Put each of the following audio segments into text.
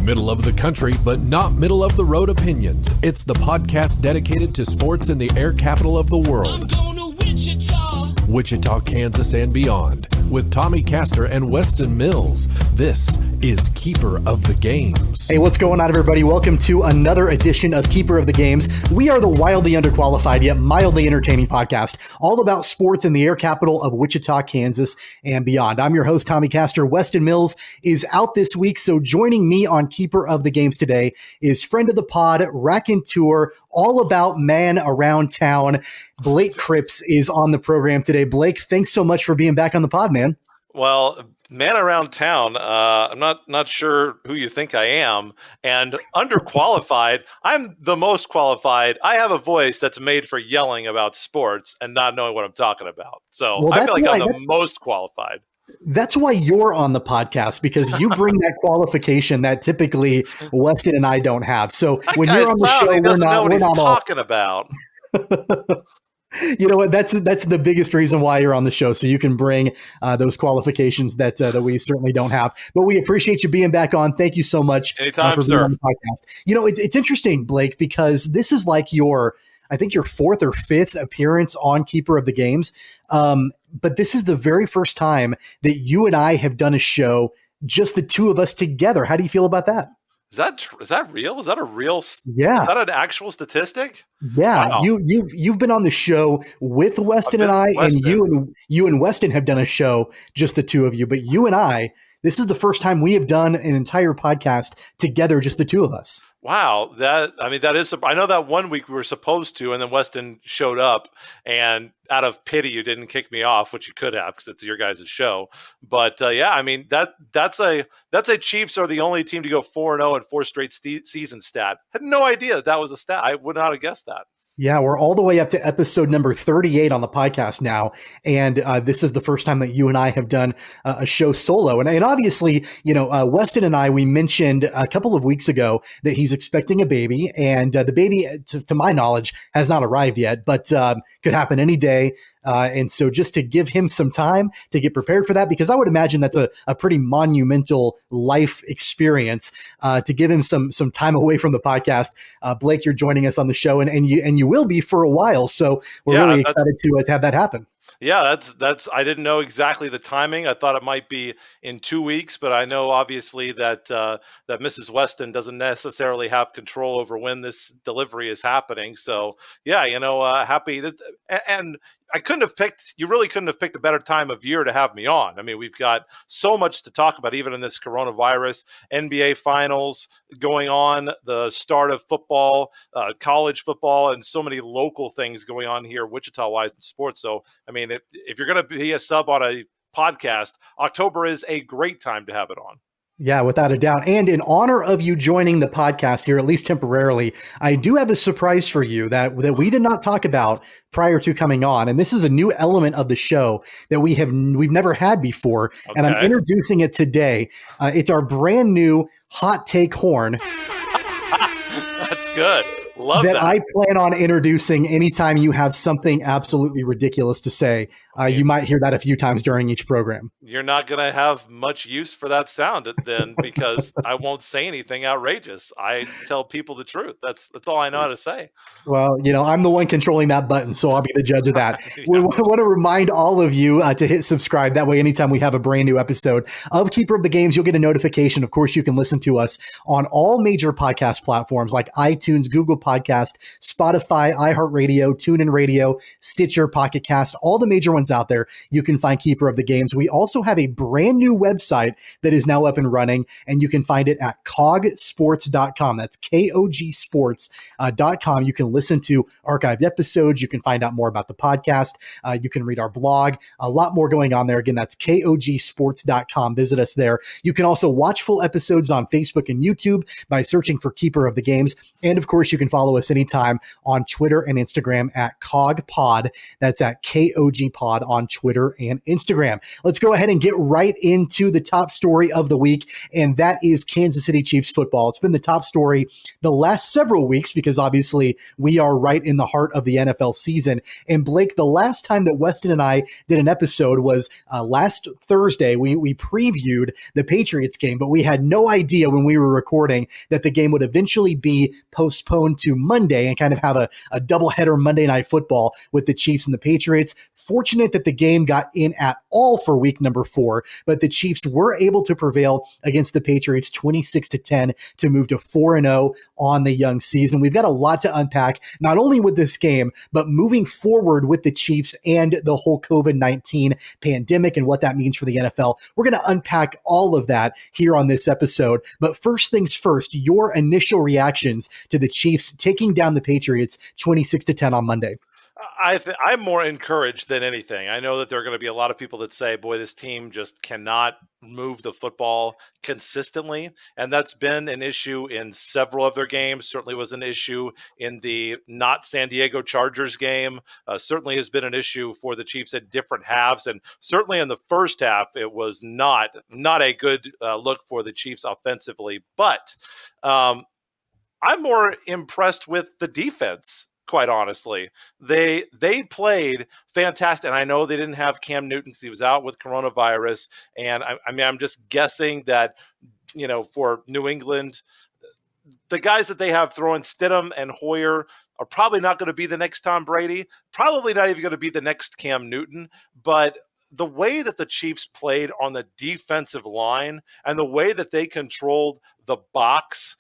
Middle of the country, but not middle of the road opinions. It's the podcast dedicated to sports in the air capital of the world. I'm going to Wichita. Wichita, Kansas, and beyond. With Tommy Castor and Weston Mills, this is Keeper of the Games. Hey, what's going on, everybody? Welcome to another edition of Keeper of the Games. We are the wildly underqualified yet mildly entertaining podcast, all about sports in the air capital of Wichita, Kansas, and beyond. I'm your host, Tommy Castor. Weston Mills is out this week, so joining me on Keeper of the Games today is friend of the pod, raconteur, all about man around town. Blake Cripps is on the program today. Blake, thanks so much for being back on the pod, man. Well, man around town, I'm not sure who you think I am. And underqualified, I'm the most qualified. I have a voice that's made for yelling about sports and not knowing what I'm talking about. So I feel like I'm the most qualified. That's why you're on the podcast, because you bring that qualification that typically Weston and I don't have. So when you're on the show, we're not talking about. You know what? That's the biggest reason why you're on the show, so you can bring those qualifications that we certainly don't have. But we appreciate you being back on. Thank you so much. Anytime, for being on the podcast. You know, it's interesting, Blake, because this is like I think your fourth or fifth appearance on Keeper of the Games. But this is the very first time that you and I have done a show, just the two of us together. How do you feel about that? Is that real? Is that a real? Yeah. Is that an actual statistic? Yeah. Wow. You've been on the show with Weston and I, and you and Weston have done a show, just the two of you. But you and I, this is the first time we have done an entire podcast together, just the two of us. Wow, that is. I know that one week we were supposed to, and then Weston showed up, and out of pity, you didn't kick me off, which you could have because it's your guys' show. But yeah, I mean that's a Chiefs are the only team to go 4-0 in 4 straight season stat. Had no idea that was a stat. I would not have guessed that. Yeah, we're all the way up to episode number 38 on the podcast now. And this is the first time that you and I have done a show solo. And obviously, you know, Weston and I, we mentioned a couple of weeks ago that he's expecting a baby. And the baby, to my knowledge, has not arrived yet, but could happen any day. And so just to give him some time to get prepared for that, because I would imagine that's a pretty monumental life experience, to give him some time away from the podcast. Blake, you're joining us on the show, and you will be for a while. So we're really excited to have that happen. Yeah, that's. I didn't know exactly the timing. I thought it might be in 2 weeks, but I know obviously that that Mrs. Weston doesn't necessarily have control over when this delivery is happening. So yeah, you know, happy that, and I couldn't have picked. You really couldn't have picked a better time of year to have me on. I mean, we've got so much to talk about, even in this coronavirus. NBA finals going on, the start of football, college football, and so many local things going on here, Wichita-wise in sports. So, I mean, if you're going to be a sub on a podcast, October is a great time to have it on. Yeah, without a doubt. And in honor of you joining the podcast here, at least temporarily, I do have a surprise for you that we did not talk about prior to coming on. And this is a new element of the show that we've never had before. Okay. And I'm introducing it today. It's our brand new hot take horn. That's good. Love that. I plan on introducing anytime you have something absolutely ridiculous to say. You might hear that a few times during each program. You're not going to have much use for that sound then, because I won't say anything outrageous. I tell people the truth. That's all I know how to say. Well, you know, I'm the one controlling that button, so I'll be the judge of that. Yeah. We want to remind all of you to hit subscribe. That way, anytime we have a brand new episode of Keeper of the Games, you'll get a notification. Of course, you can listen to us on all major podcast platforms like iTunes, Google Podcast, Spotify, iHeartRadio, TuneIn Radio, Stitcher, Pocket Cast, all the major ones out there. You can find Keeper of the Games. We also have a brand new website that is now up and running, and you can find it at cogsports.com. That's KOGsports.com. You can listen to archived episodes. You can find out more about the podcast. You can read our blog. A lot more going on there. Again, that's KOGsports.com. Visit us there. You can also watch full episodes on Facebook and YouTube by searching for Keeper of the Games. And of course, you can follow follow us anytime on Twitter and Instagram at COGPod. That's at KOG Pod on Twitter and Instagram. Let's go ahead and get right into the top story of the week, and that is Kansas City Chiefs football. It's been the top story the last several weeks because obviously we are right in the heart of the NFL season. And Blake, the last time that Weston and I did an episode was last Thursday. We previewed the Patriots game, but we had no idea when we were recording that the game would eventually be postponed to Monday and kind of have a doubleheader Monday Night Football with the Chiefs and the Patriots. Fortunate that the game got in at all for week number 4, but the Chiefs were able to prevail against the Patriots 26-10 to move to 4-0 on the young season. We've got a lot to unpack, not only with this game, but moving forward with the Chiefs and the whole COVID-19 pandemic and what that means for the NFL. We're going to unpack all of that here on this episode. But first things first, your initial reactions to the Chiefs taking down the Patriots 26-10 on Monday. I'm more encouraged than anything. I know that there are going to be a lot of people that say, boy, this team just cannot move the football consistently. And that's been an issue in several of their games. Certainly was an issue in the not San Diego Chargers game. Certainly has been an issue for the Chiefs at different halves. And certainly in the first half, it was not a good look for the Chiefs offensively. But I'm more impressed with the defense. Quite honestly, they played fantastic. And I know they didn't have Cam Newton because he was out with coronavirus. And I'm just guessing that, for New England, the guys that they have throwing Stidham and Hoyer are probably not going to be the next Tom Brady, probably not even going to be the next Cam Newton. But the way that the Chiefs played on the defensive line and the way that they controlled the box,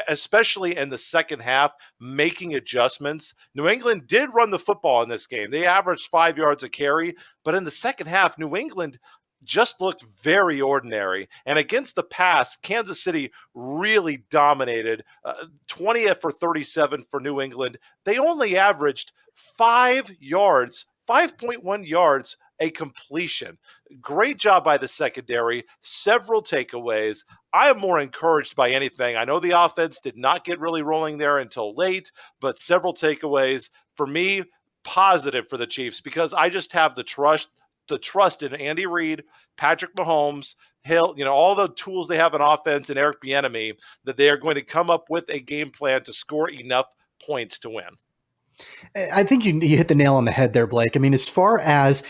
especially in the second half, making adjustments. New England did run the football in this game. They averaged 5 yards a carry, but in the second half, New England just looked very ordinary. And against the pass, Kansas City really dominated. 20 for 37 for New England. They only averaged 5 yards, 5.1 yards a completion. Great job by the secondary. Several takeaways. I am more encouraged by anything. I know the offense did not get really rolling there until late, but several takeaways. For me, positive for the Chiefs because I just have the trust in Andy Reid, Patrick Mahomes, Hill, all the tools they have in offense, and Eric Bieniemy, that they are going to come up with a game plan to score enough points to win. I think you hit the nail on the head there, Blake. I mean, as far as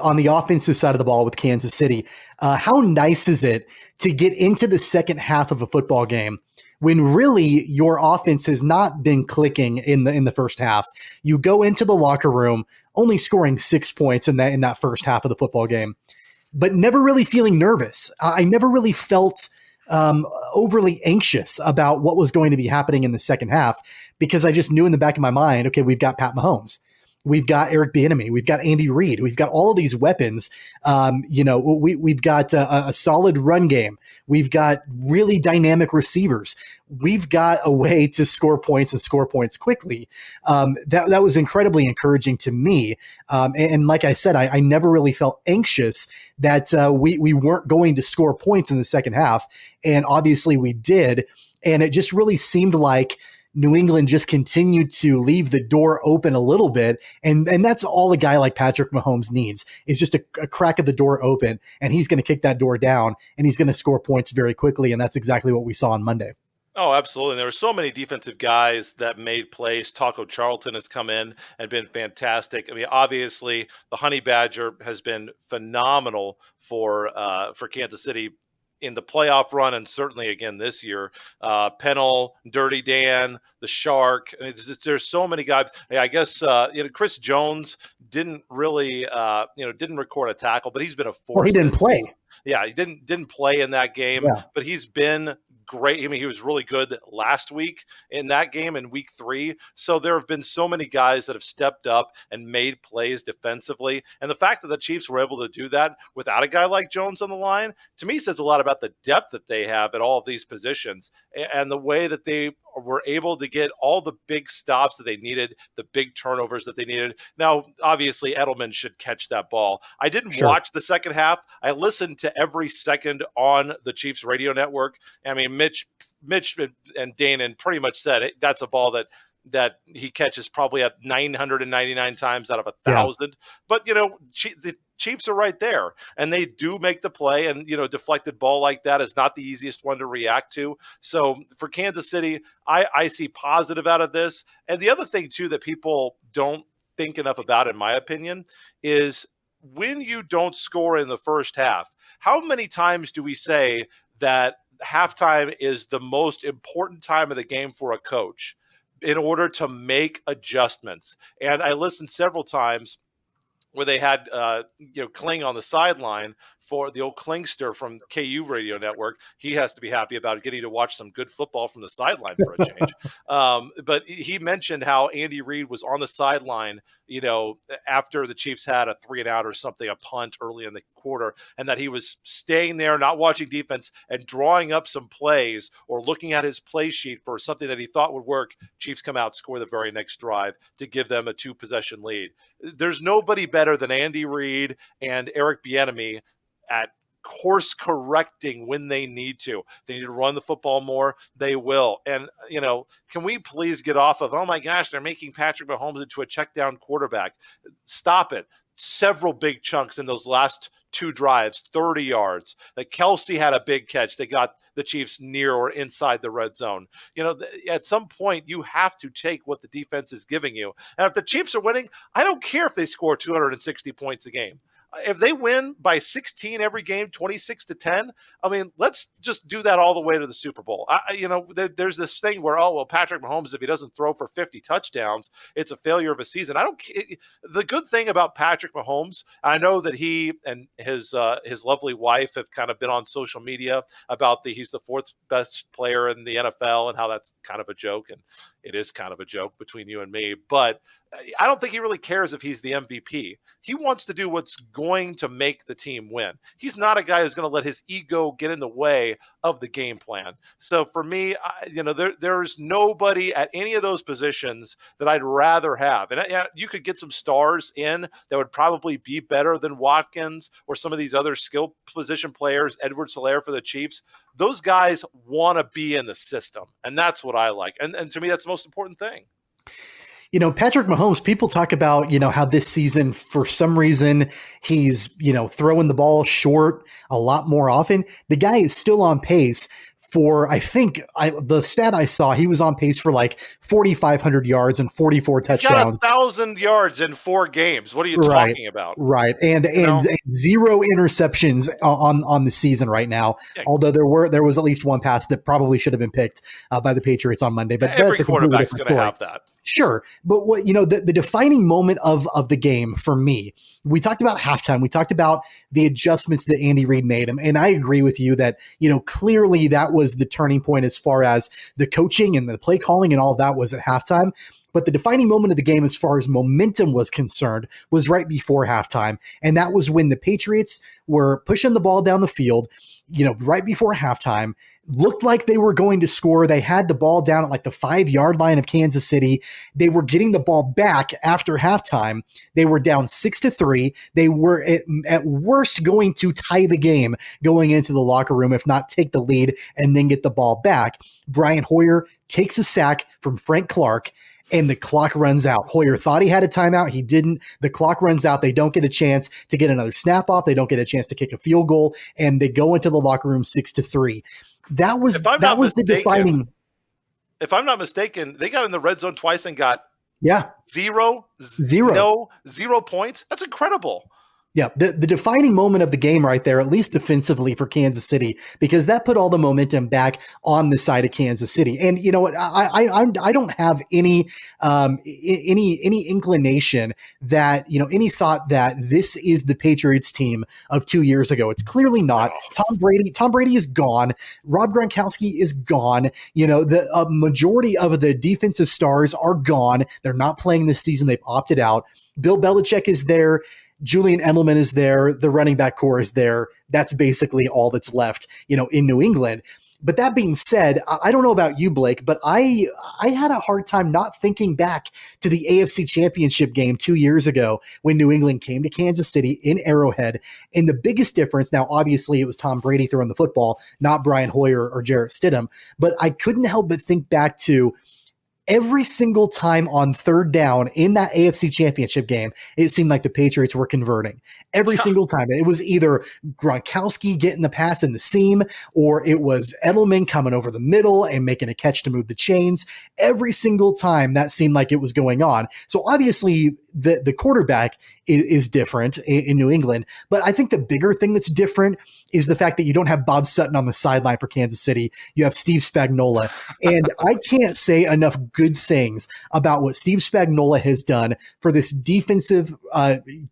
on the offensive side of the ball with Kansas City, how nice is it to get into the second half of a football game when really your offense has not been clicking in the first half? You go into the locker room only scoring 6 points in that first half of the football game, but never really feeling nervous. I never really felt overly anxious about what was going to be happening in the second half because I just knew in the back of my mind, okay, we've got Pat Mahomes. We've got Eric Bieniemy. We've got Andy Reid. We've got all of these weapons. We've got a solid run game. We've got really dynamic receivers. We've got a way to score points and score points quickly. That was incredibly encouraging to me. And like I said, I never really felt anxious that we weren't going to score points in the second half. And obviously we did. And it just really seemed like New England just continued to leave the door open a little bit. And that's all a guy like Patrick Mahomes needs is just a crack of the door open, and he's going to kick that door down and he's going to score points very quickly. And that's exactly what we saw on Monday. Oh, absolutely. And there were so many defensive guys that made plays. Taco Charlton has come in and been fantastic. I mean, obviously the Honey Badger has been phenomenal for Kansas City in the playoff run, and certainly again this year. Pennell, Dirty Dan, the Shark. There's so many guys. I guess Chris Jones didn't really didn't record a tackle, but he's been a force. Well, he didn't play. Yeah, he didn't play in that game, but he's been great. I mean, he was really good last week in that game in week 3. So there have been so many guys that have stepped up and made plays defensively. And the fact that the Chiefs were able to do that without a guy like Jones on the line, to me, says a lot about the depth that they have at all of these positions and the way that they were able to get all the big stops that they needed, the big turnovers that they needed. Now, obviously, Edelman should catch that ball. I didn't watch the second half. I listened to every second on the Chiefs radio network. I mean, Mitch and Dana pretty much said that's a ball that he catches probably at 999 times out of 1,000. But, the Chiefs are right there, and they do make the play, and, deflected ball like that is not the easiest one to react to. So for Kansas City, I see positive out of this. And the other thing, too, that people don't think enough about, in my opinion, is when you don't score in the first half, how many times do we say that halftime is the most important time of the game for a coach in order to make adjustments? And I listened several times where they had Kling on the sideline for the old Klingster from KU radio network. He has to be happy about getting to watch some good football from the sideline for a change. But he mentioned how Andy Reid was on the sideline, after the Chiefs had a 3-and-out or something, a punt early in the quarter, and that he was staying there, not watching defense, and drawing up some plays or looking at his play sheet for something that he thought would work. Chiefs come out, score the very next drive to give them a 2-possession lead. There's nobody better than Andy Reid and Eric Bieniemy at course correcting when they need to. They need to run the football more. They will. And, can we please get off of, oh my gosh, they're making Patrick Mahomes into a check down quarterback. Stop it. Several big chunks in those last 2 drives, 30 yards. Like Kelsey had a big catch. They got the Chiefs near or inside the red zone. At some point, you have to take what the defense is giving you. And if the Chiefs are winning, I don't care if they score 260 points a game. If they win by 16 every game, 26-10, I mean, let's just do that all the way to the Super Bowl. There's this thing where, Patrick Mahomes, if he doesn't throw for 50 touchdowns, it's a failure of a season. The good thing about Patrick Mahomes, I know that he and his lovely wife have kind of been on social media about he's the 4th best player in the NFL and how that's kind of a joke, and it is kind of a joke between you and me, but I don't think he really cares if he's the MVP. He wants to do what's going to make the team win. He's not a guy who's going to let his ego get in the way of the game plan. So for me, there's nobody at any of those positions that I'd rather have. And you could get some stars in that would probably be better than Watkins or some of these other skill position players, Edwards-Helaire for the Chiefs. Those guys want to be in the system, and that's what I like. And to me, that's the most important thing. Patrick Mahomes, people talk about, how this season, for some reason, he's, throwing the ball short a lot more often. The guy is still on pace for, I think, the stat I saw, he was on pace for like 4,500 yards and 44 touchdowns. He's got 1,000 yards in 4 games. What are you talking about? Right. And 0 interceptions on the season right now. Yeah. Although there was at least one pass that probably should have been picked by the Patriots on Monday. But every quarterback's going to have that. Sure. But what, the defining moment of the game for me, we talked about halftime. We talked about the adjustments that Andy Reid made. And I agree with you that, clearly that was the turning point as far as the coaching and the play calling and all that was at halftime. But the defining moment of the game as far as momentum was concerned was right before halftime. And that was when the Patriots were pushing the ball down the field, right before halftime, looked like they were going to score. They had the ball down at like the 5-yard line of Kansas City. They were getting the ball back after halftime. They were down 6-3. They were at worst going to tie the game going into the locker room, if not take the lead and then get the ball back. Brian Hoyer takes a sack from Frank Clark, and the clock runs out. Hoyer thought he had a timeout. He didn't. The clock runs out. They don't get a chance to get another snap off. They don't get a chance to kick a field goal, and they go into the locker room 6-3. That was the defining. If I'm not mistaken, they got in the red zone twice and got zero points. That's incredible. Yeah, the defining moment of the game right there, at least defensively for Kansas City, because that put all the momentum back on the side of Kansas City. And you know what? I don't have any inclination that, any thought that this is the Patriots team of 2 years ago. It's clearly not. Tom Brady is gone. Rob Gronkowski is gone. The majority of the defensive stars are gone. They're not playing this season. They've opted out. Bill Belichick is there. Julian Edelman is there. The running back core is there. That's basically all that's left, in New England. But that being said, I don't know about you, Blake, but I had a hard time not thinking back to the AFC Championship game 2 years ago when New England came to Kansas City in Arrowhead. And the biggest difference, now obviously it was Tom Brady throwing the football, not Brian Hoyer or Jarrett Stidham, but I couldn't help but think back to every single time on third down in that AFC Championship game, it seemed like the Patriots were converting. Every single time. It was either Gronkowski getting the pass in the seam, or it was Edelman coming over the middle and making a catch to move the chains. Every single time that seemed like it was going on. So obviously the quarterback is different in New England, but I think the bigger thing that's different is the fact that you don't have Bob Sutton on the sideline for Kansas City. You have Steve Spagnoulo. And I can't say enough good things about what Steve Spagnoulo has done for this defensive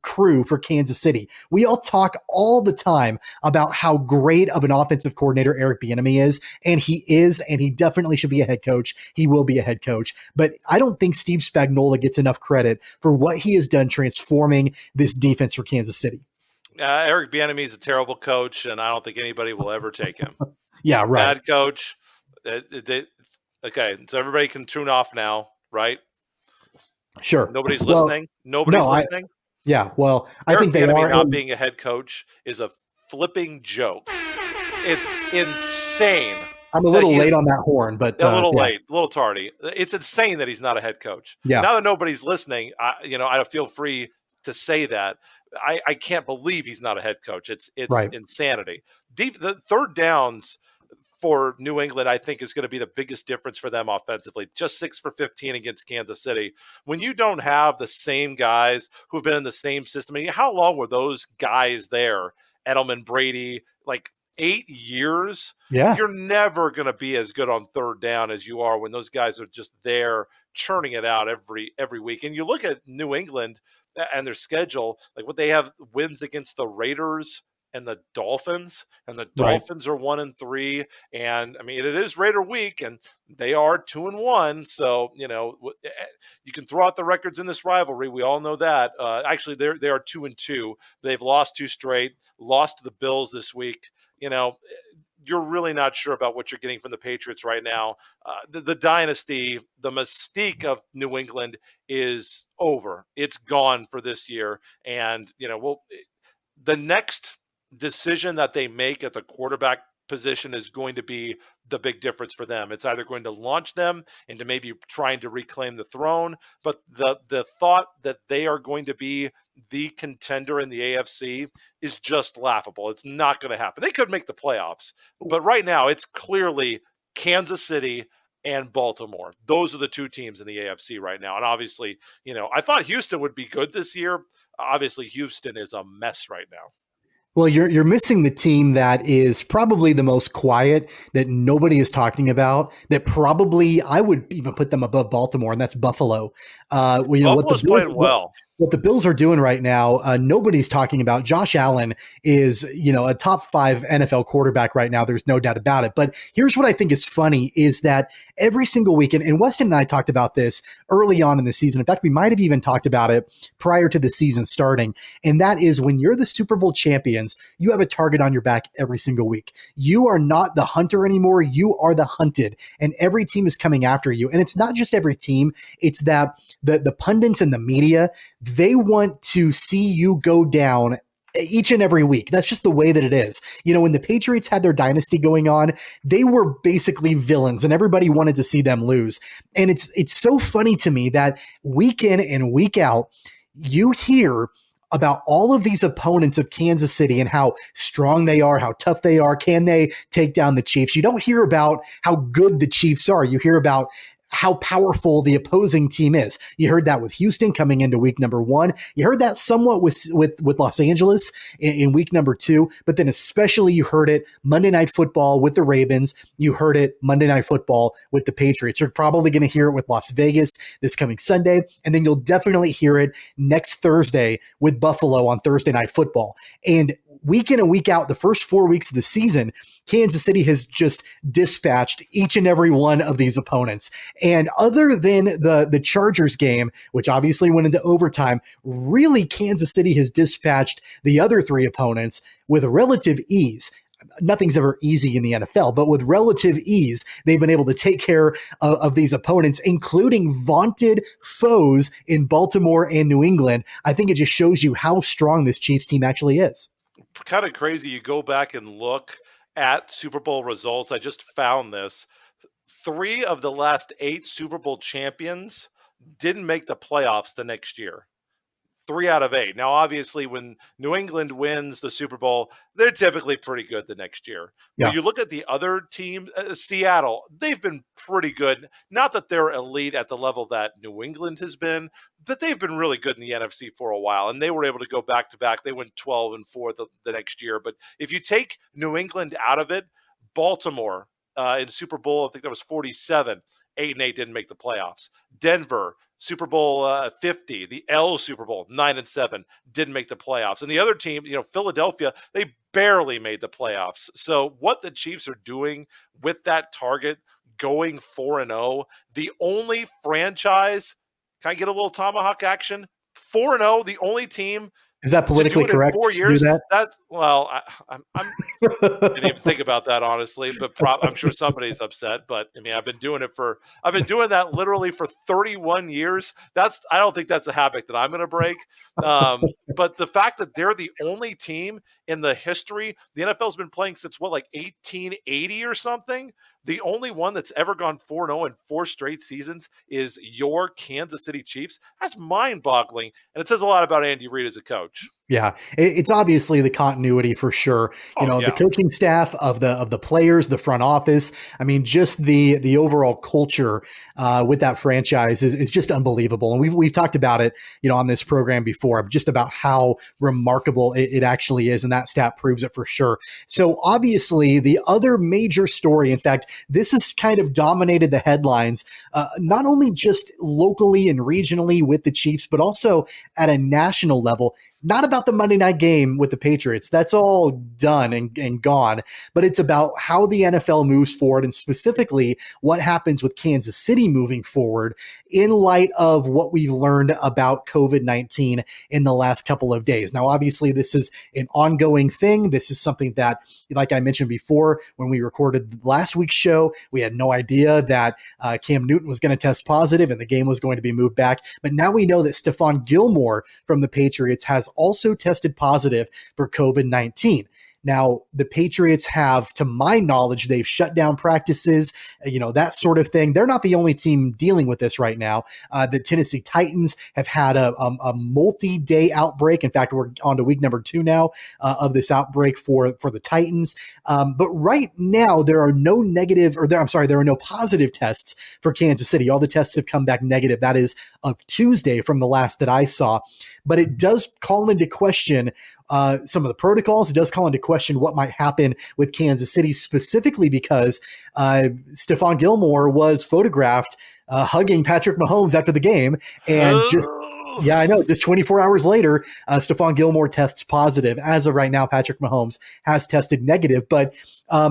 crew for Kansas City. We all talk all the time about how great of an offensive coordinator Eric Bieniemy is, and he definitely should be a head coach. He will be a head coach. But I don't think Steve Spagnoulo gets enough credit for what he has done transforming this defense for Kansas City. Eric Bieniemy is a terrible coach, and I don't think anybody will ever take him. Yeah, right. Bad coach. Okay, so everybody can tune off now, right? Sure. Nobody's listening. Nobody's listening. Yeah, well, I think Eric they Bieniemy are. not being a head coach is a flipping joke. It's insane. I'm a little late on that horn, but a little late, a little tardy. It's insane that he's not a head coach. Yeah. Now that nobody's listening, I feel free to say that. I can't believe he's not a head coach. It's right. Insanity. The third downs for New England, I think, is going to be the biggest difference for them offensively. Just 6 for 15 against Kansas City. When you don't have the same guys who've been in the same system, how long were those guys there? Edelman, Brady, like 8 years? Yeah. You're never going to be as good on third down as you are when those guys are just there churning it out every week. And you look at New England and their schedule, like what they have wins against the Raiders and the Dolphins, and the Dolphins are 1-3. And I mean, it is Raider week and they are 2-1. So, you can throw out the records in this rivalry. We all know that. Actually, they are 2-2. They've lost 2 straight, lost to the Bills this week. You're really not sure about what you're getting from the Patriots right now. The dynasty, the mystique of New England is over. It's gone for this year. And, the next decision that they make at the quarterback position is going to be the big difference for them. It's either going to launch them into maybe trying to reclaim the throne, but the thought that they are going to be the contender in the AFC is just laughable. It's not going to happen. They could make the playoffs, but right now it's clearly Kansas City and Baltimore. Those are the 2 teams in the AFC right now. And obviously, I thought Houston would be good this year. Obviously, Houston is a mess right now. Well, you're missing the team that is probably the most quiet, that nobody is talking about, that probably I would even put them above Baltimore, and that's Buffalo. Buffalo's playing well. What the Bills are doing right now, nobody's talking about. Josh Allen is, a top 5 NFL quarterback right now. There's no doubt about it. But here's what I think is funny is that every single weekend, and Weston and I talked about this early on in the season. In fact, we might have even talked about it prior to the season starting. And that is when you're the Super Bowl champions, you have a target on your back every single week. You are not the hunter anymore. You are the hunted. And every team is coming after you. And it's not just every team. It's that the pundits and the media, they want to see you go down each and every week. That's just the way that it is. When the Patriots had their dynasty going on, they were basically villains and everybody wanted to see them lose. And it's so funny to me that week in and week out, you hear about all of these opponents of Kansas City and how strong they are, how tough they are. Can they take down the Chiefs? You don't hear about how good the Chiefs are. You hear about how powerful the opposing team is. You heard that with Houston coming into week number 1. You heard that somewhat with Los Angeles in week number 2, but then especially you heard it Monday Night Football with the Ravens. You heard it Monday Night Football with the Patriots. You're probably going to hear it with Las Vegas this coming Sunday, and then you'll definitely hear it next Thursday with Buffalo on Thursday Night Football. And week in and week out, the first 4 weeks of the season, Kansas City has just dispatched each and every one of these opponents. And other than the Chargers game, which obviously went into overtime, really Kansas City has dispatched the other 3 opponents with relative ease. nothing's ever easy in the NFL, but with relative ease, they've been able to take care of these opponents, including vaunted foes in Baltimore and New England. I think it just shows you how strong this Chiefs team actually is. Kind of crazy. You go back and look at Super Bowl results. I just found this. 3 of the last 8 Super Bowl champions didn't make the playoffs the next year. 3 out of 8. Now, obviously, when New England wins the Super Bowl, they're typically pretty good the next year. Yeah. But you look at the other team, Seattle, they've been pretty good. Not that they're elite at the level that New England has been, but they've been really good in the NFC for a while, and they were able to go back-to-back. They went 12-4 the next year. But if you take New England out of it, Baltimore in Super Bowl, I think that was 47, 8-8 didn't make the playoffs. Denver, Super Bowl 50, the L Super Bowl, 9-7, didn't make the playoffs. And the other team, Philadelphia, they barely made the playoffs. So what the Chiefs are doing with that target, going 4-0, the only franchise, can I get a little tomahawk action? 4-0, the only team. Is that politically correct? 4 years. Do that? I didn't even think about that, honestly. But I'm sure somebody's upset. But I mean, I've been doing that literally for 31 years. I don't think that's a habit that I'm going to break. But the fact that they're the only team in the history, the NFL's been playing since 1880 or something. The only one that's ever gone 4-0 in 4 straight seasons is your Kansas City Chiefs. That's mind-boggling, and it says a lot about Andy Reid as a coach. Yeah, it's obviously the continuity for sure. The coaching staff of the players, the front office. I mean, just the overall culture with that franchise is just unbelievable. And we've talked about it, on this program before, just about how remarkable it actually is, and that stat proves it for sure. So obviously, the other major story, in fact, this has kind of dominated the headlines, not only just locally and regionally with the Chiefs, but also at a national level. Not about the Monday night game with the Patriots. That's all done and gone. But it's about how the NFL moves forward, and specifically what happens with Kansas City moving forward in light of what we've learned about COVID-19 in the last couple of days. Now, obviously, this is an ongoing thing. This is something that, like I mentioned before, when we recorded last week's show, we had no idea that Cam Newton was going to test positive and the game was going to be moved back. But now we know that Stephon Gilmore from the Patriots has also tested positive for COVID-19. Now, the Patriots have, to my knowledge, they've shut down practices, that sort of thing. They're not the only team dealing with this right now. The Tennessee Titans have had a multi-day outbreak. In fact, we're on to week number 2 now of this outbreak for the Titans. But right now, there are no positive tests for Kansas City. All the tests have come back negative. That is of Tuesday from the last that I saw. But it does call into question some of the protocols. It does call into question what might happen with Kansas City, specifically because Stephon Gilmore was photographed hugging Patrick Mahomes after the game. And just 24 hours later, Stephon Gilmore tests positive. As of right now, Patrick Mahomes has tested negative. But I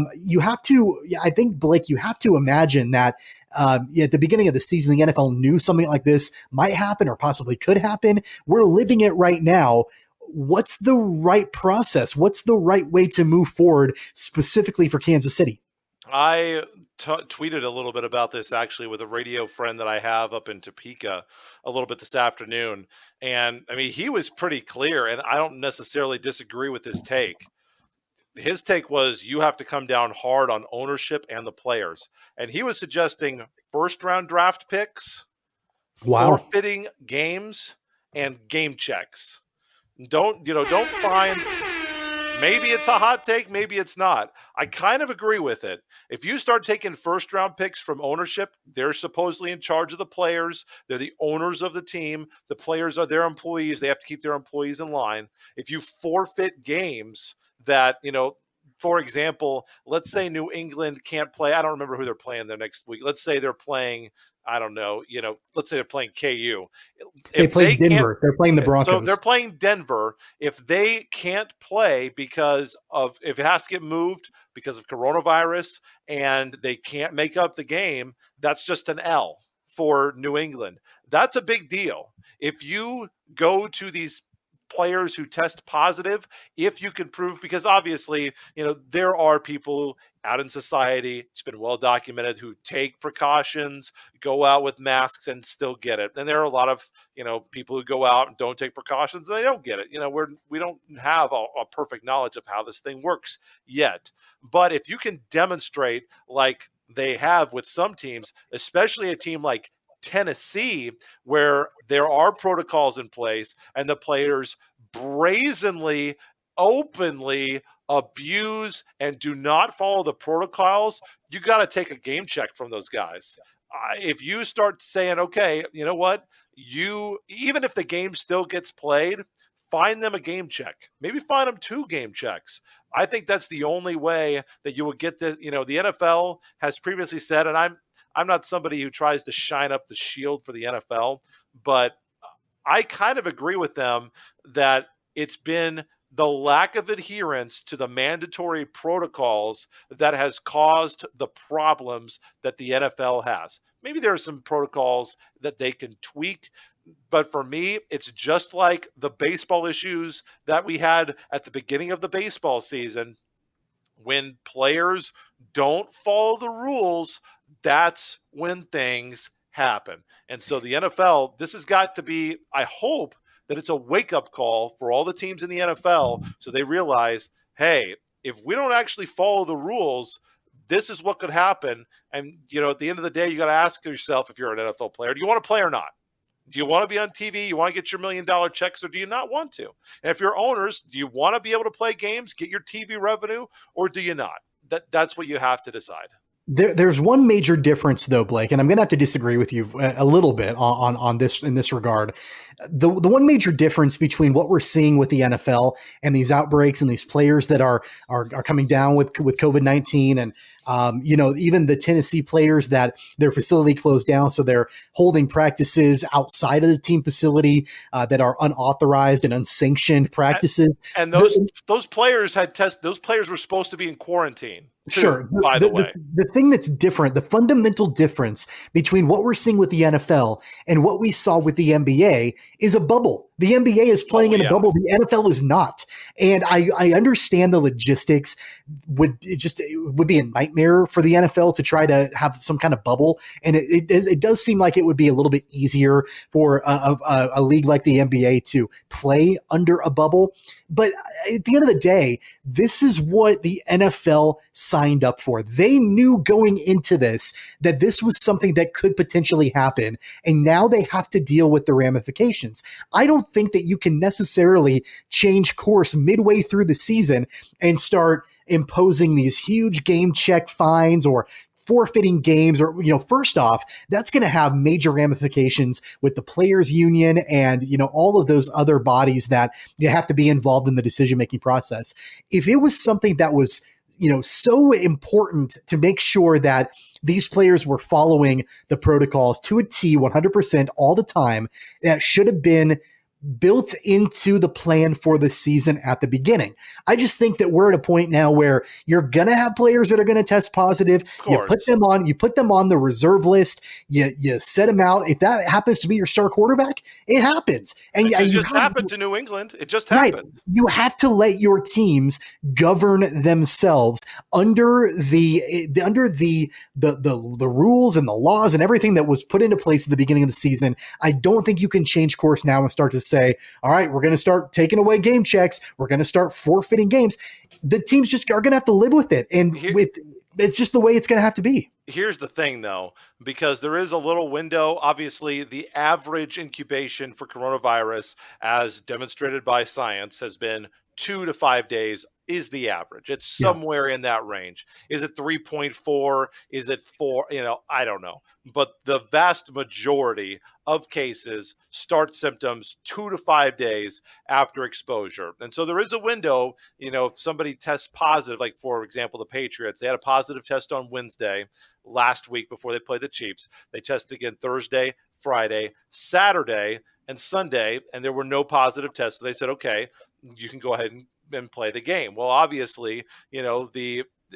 think, Blake, you have to imagine that at the beginning of the season, the NFL knew something like this might happen or possibly could happen. We're living it right now. What's the right process? What's the right way to move forward specifically for Kansas City? I tweeted a little bit about this actually with a radio friend that I have up in Topeka a little bit this afternoon. And I mean, he was pretty clear, and I don't necessarily disagree with his take. His take was you have to come down hard on ownership and the players. And he was suggesting first-round draft picks, forfeiting games, and game checks. Don't find – maybe it's a hot take, maybe it's not. I kind of agree with it. If you start taking first-round picks from ownership, they're supposedly in charge of the players. They're the owners of the team. The players are their employees. They have to keep their employees in line. If you forfeit games – that, for example, let's say New England can't play. I don't remember who they're playing there next week. Let's say they're playing, let's say they're playing KU. They play Denver. They're playing the Broncos. So they're playing Denver. If they can't play if it has to get moved because of coronavirus and they can't make up the game, that's just an L for New England. That's a big deal. If you go to these players who test positive, if you can prove, because obviously, there are people out in society, it's been well documented, who take precautions, go out with masks and still get it. And there are a lot of, people who go out and don't take precautions and they don't get it. We don't have a perfect knowledge of how this thing works yet. But if you can demonstrate, like they have with some teams, especially a team like Tennessee, where there are protocols in place and the players brazenly, openly abuse and do not follow the protocols, you got to take a game check from those guys. If you start saying, okay, you know what, even if the game still gets played, find them a game check. Maybe find them 2 game checks. I think that's the only way that you will get the, the NFL has previously said, and I'm not somebody who tries to shine up the shield for the NFL, but I kind of agree with them that it's been the lack of adherence to the mandatory protocols that has caused the problems that the NFL has. Maybe there are some protocols that they can tweak, but for me, it's just like the baseball issues that we had at the beginning of the baseball season. When players don't follow the rules, that's when things happen. And so the NFL, this has got to be, I hope that it's a wake-up call for all the teams in the NFL so they realize, hey, if we don't actually follow the rules, this is what could happen. And, at the end of the day, you got to ask yourself, if you're an NFL player, do you want to play or not? Do you want to be on TV? You want to get your $1 million checks, or do you not want to? And if you're owners, do you want to be able to play games, get your TV revenue, or do you not? That's what you have to decide. There's one major difference, though, Blake, and I'm going to have to disagree with you a little bit on this in this regard. The one major difference between what we're seeing with the NFL and these outbreaks and these players that are coming down with COVID-19, and even the Tennessee players that their facility closed down, so they're holding practices outside of the team facility that are unauthorized and unsanctioned practices. And those players had tests. Those players were supposed to be in quarantine. Sure. By the way, the thing that's different, the fundamental difference between what we're seeing with the NFL and what we saw with the NBA is a bubble. The NBA is playing in a bubble. The NFL is not. And I understand the logistics it would be a nightmare for the NFL to try to have some kind of bubble. And it does seem like it would be a little bit easier for a league like the NBA to play under a bubble. But at the end of the day, this is what the NFL signed up for. They knew going into this that this was something that could potentially happen. And now they have to deal with the ramifications. I don't think that you can necessarily change course midway through the season and start imposing these huge game check fines or forfeiting games, or, first off, that's going to have major ramifications with the players union and, all of those other bodies that you have to be involved in the decision-making process. If it was something that was, so important to make sure that these players were following the protocols to a T 100% all the time, that should have been built into the plan for the season at the beginning. I just think that we're at a point now where you're going to have players that are going to test positive. You put them on the reserve list. You set them out. If that happens to be your star quarterback, it happens. And it just happened to New England. It just happened. Right. You have to let your teams govern themselves under the rules and the laws and everything that was put into place at the beginning of the season. I don't think you can change course now and start to say, all right, we're going to start taking away game checks. We're going to start forfeiting games. The teams just are going to have to live with it. And it's just the way it's going to have to be. Here's the thing, though, because there is a little window. Obviously, the average incubation for coronavirus, as demonstrated by science, has been 2 to 5 days is the average. It's somewhere in that range. Is it 3.4? Is it 4? I don't know. But the vast majority of cases start symptoms 2 to 5 days after exposure. And so there is a window, if somebody tests positive, like, for example, the Patriots, they had a positive test on Wednesday last week before they played the Chiefs. They tested again Thursday, Friday, Saturday, and Sunday, and there were no positive tests. So they said, okay, you can go ahead and play the game. Well, obviously,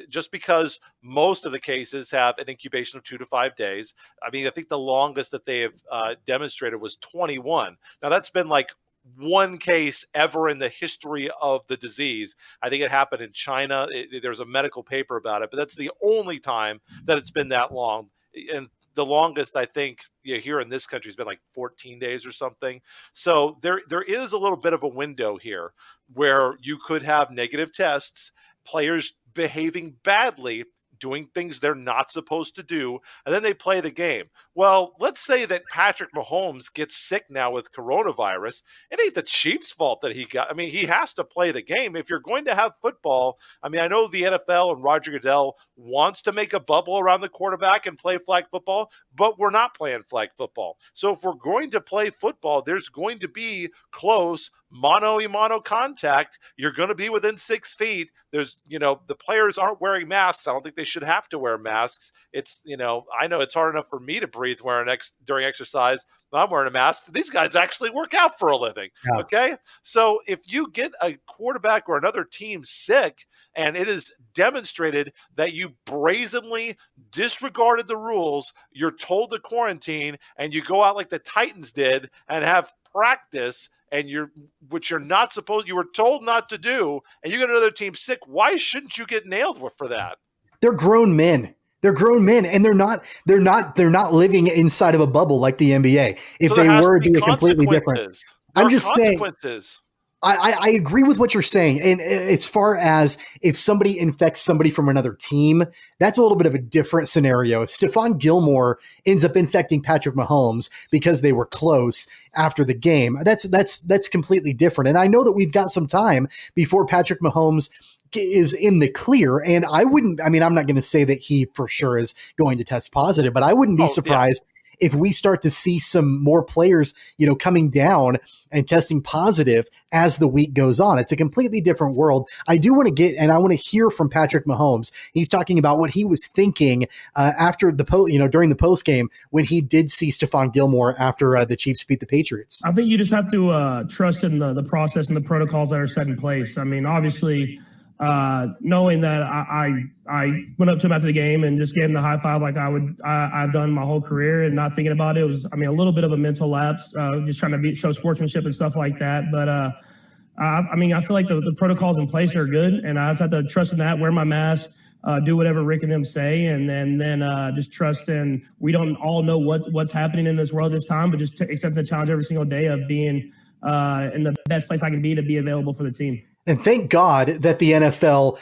just because most of the cases have an incubation of 2 to 5 days. I mean, I think the longest that they have demonstrated was 21. Now, that's been like one case ever in the history of the disease. I think it happened in China. There's a medical paper about it, but that's the only time that it's been that long. And the longest, I think, here in this country has been like 14 days or something. So there is a little bit of a window here where you could have negative tests, players behaving badly, doing things they're not supposed to do, and then they play the game. Well, let's say that Patrick Mahomes gets sick now with coronavirus. It ain't the Chiefs' fault that he got. I mean, he has to play the game. If you're going to have football, I mean, I know the NFL and Roger Goodell wants to make a bubble around the quarterback and play flag football, but we're not playing flag football. So if we're going to play football, there's going to be close mano-a-mano contact. You're going to be within 6 feet. There's, the players aren't wearing masks. I don't think they should have to wear masks. It's, I know it's hard enough for me to breathe during exercise. I'm wearing a mask. These guys actually work out for a living. Yeah. Okay. So if you get a quarterback or another team sick, and it is demonstrated that you brazenly disregarded the rules, you're told to quarantine, and you go out like the Titans did and have practice, and which you're not supposed, you were told not to do, and you get another team sick, why shouldn't you get nailed for that? They're grown men. They're grown men, and they're not living inside of a bubble like the NBA. If they were, it'd be completely different. I'm just saying. I agree with what you're saying. And as far as if somebody infects somebody from another team, that's a little bit of a different scenario. If Stephon Gilmore ends up infecting Patrick Mahomes because they were close after the game, that's completely different. And I know that we've got some time before Patrick Mahomes is in the clear. And I'm not going to say that he for sure is going to test positive, but I wouldn't be surprised if we start to see some more players, coming down and testing positive as the week goes on. It's a completely different world. I do want to I want to hear from Patrick Mahomes. He's talking about what he was thinking after during the post game when he did see Stephon Gilmore after the Chiefs beat the Patriots. I think you just have to trust in the process and the protocols that are set in place. I mean, obviously, knowing that I went up to him after the game and just gave him the high five like I've done my whole career, and not thinking about it. It was, a little bit of a mental lapse, just trying to show sportsmanship and stuff like that. But I feel like the protocols in place are good, and I just have to trust in that, wear my mask, do whatever Rick and them say, and then just trust in. We don't all know what's happening in this world this time, but just accept the challenge every single day of being in the best place I can be to be available for the team. And thank God that the NFL,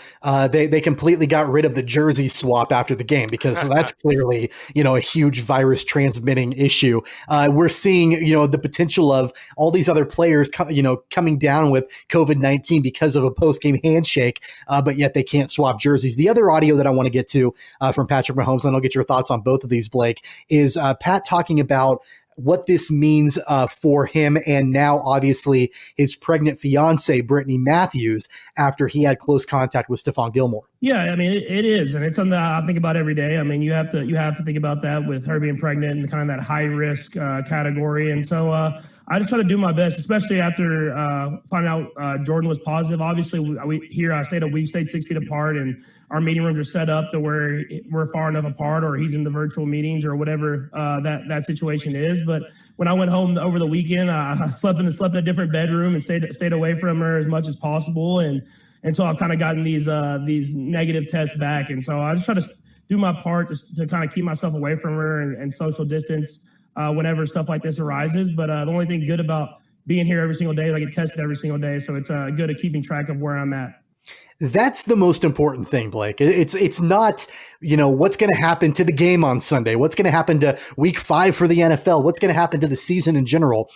they completely got rid of the jersey swap after the game, because that's clearly, a huge virus transmitting issue. We're seeing, the potential of all these other players, coming down with COVID-19 because of a post-game handshake, but yet they can't swap jerseys. The other audio that I want to get to from Patrick Mahomes, and I'll get your thoughts on both of these, Blake, is Pat talking about what this means for him, and now obviously his pregnant fiance, Brittany Matthews, after he had close contact with Stephon Gilmore. Yeah, it is, and it's something that I think about every day. You have to think about that with her being pregnant and kind of that high risk category. And so I just try to do my best, especially after finding out Jordan was positive. Obviously, we stayed 6 feet apart, and our meeting rooms are set up to where we're far enough apart, or he's in the virtual meetings or whatever that situation is. But when I went home over the weekend, I slept in a different bedroom and stayed away from her as much as possible, and until I've kind of gotten these negative tests back. And so I just try to do my part to kind of keep myself away from her and social distance whenever stuff like this arises. But the only thing good about being here every single day is I get tested every single day. So it's good at keeping track of where I'm at. That's the most important thing, Blake. It's not, what's going to happen to the game on Sunday, what's going to happen to week 5 for the NFL, what's going to happen to the season in general.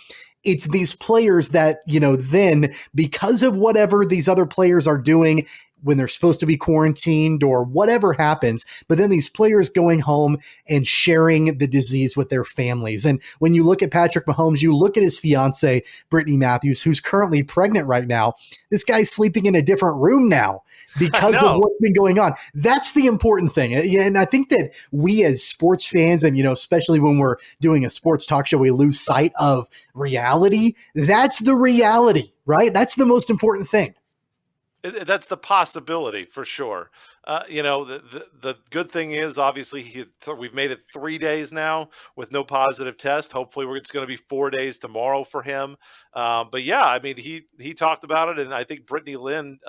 It's these players that, then because of whatever these other players are doing when they're supposed to be quarantined or whatever happens, but then these players going home and sharing the disease with their families. And when you look at Patrick Mahomes, you look at his fiance, Brittany Matthews, who's currently pregnant right now. This guy's sleeping in a different room now because of what's been going on. That's the important thing. And I think that we as sports fans, and, especially when we're doing a sports talk show, we lose sight of reality. That's the reality, right? That's the most important thing. That's the possibility for sure. The good thing is obviously we've made it 3 days now with no positive test. Hopefully it's going to be 4 days tomorrow for him. But yeah, I mean, he talked about it. And I think Brittany Lynn,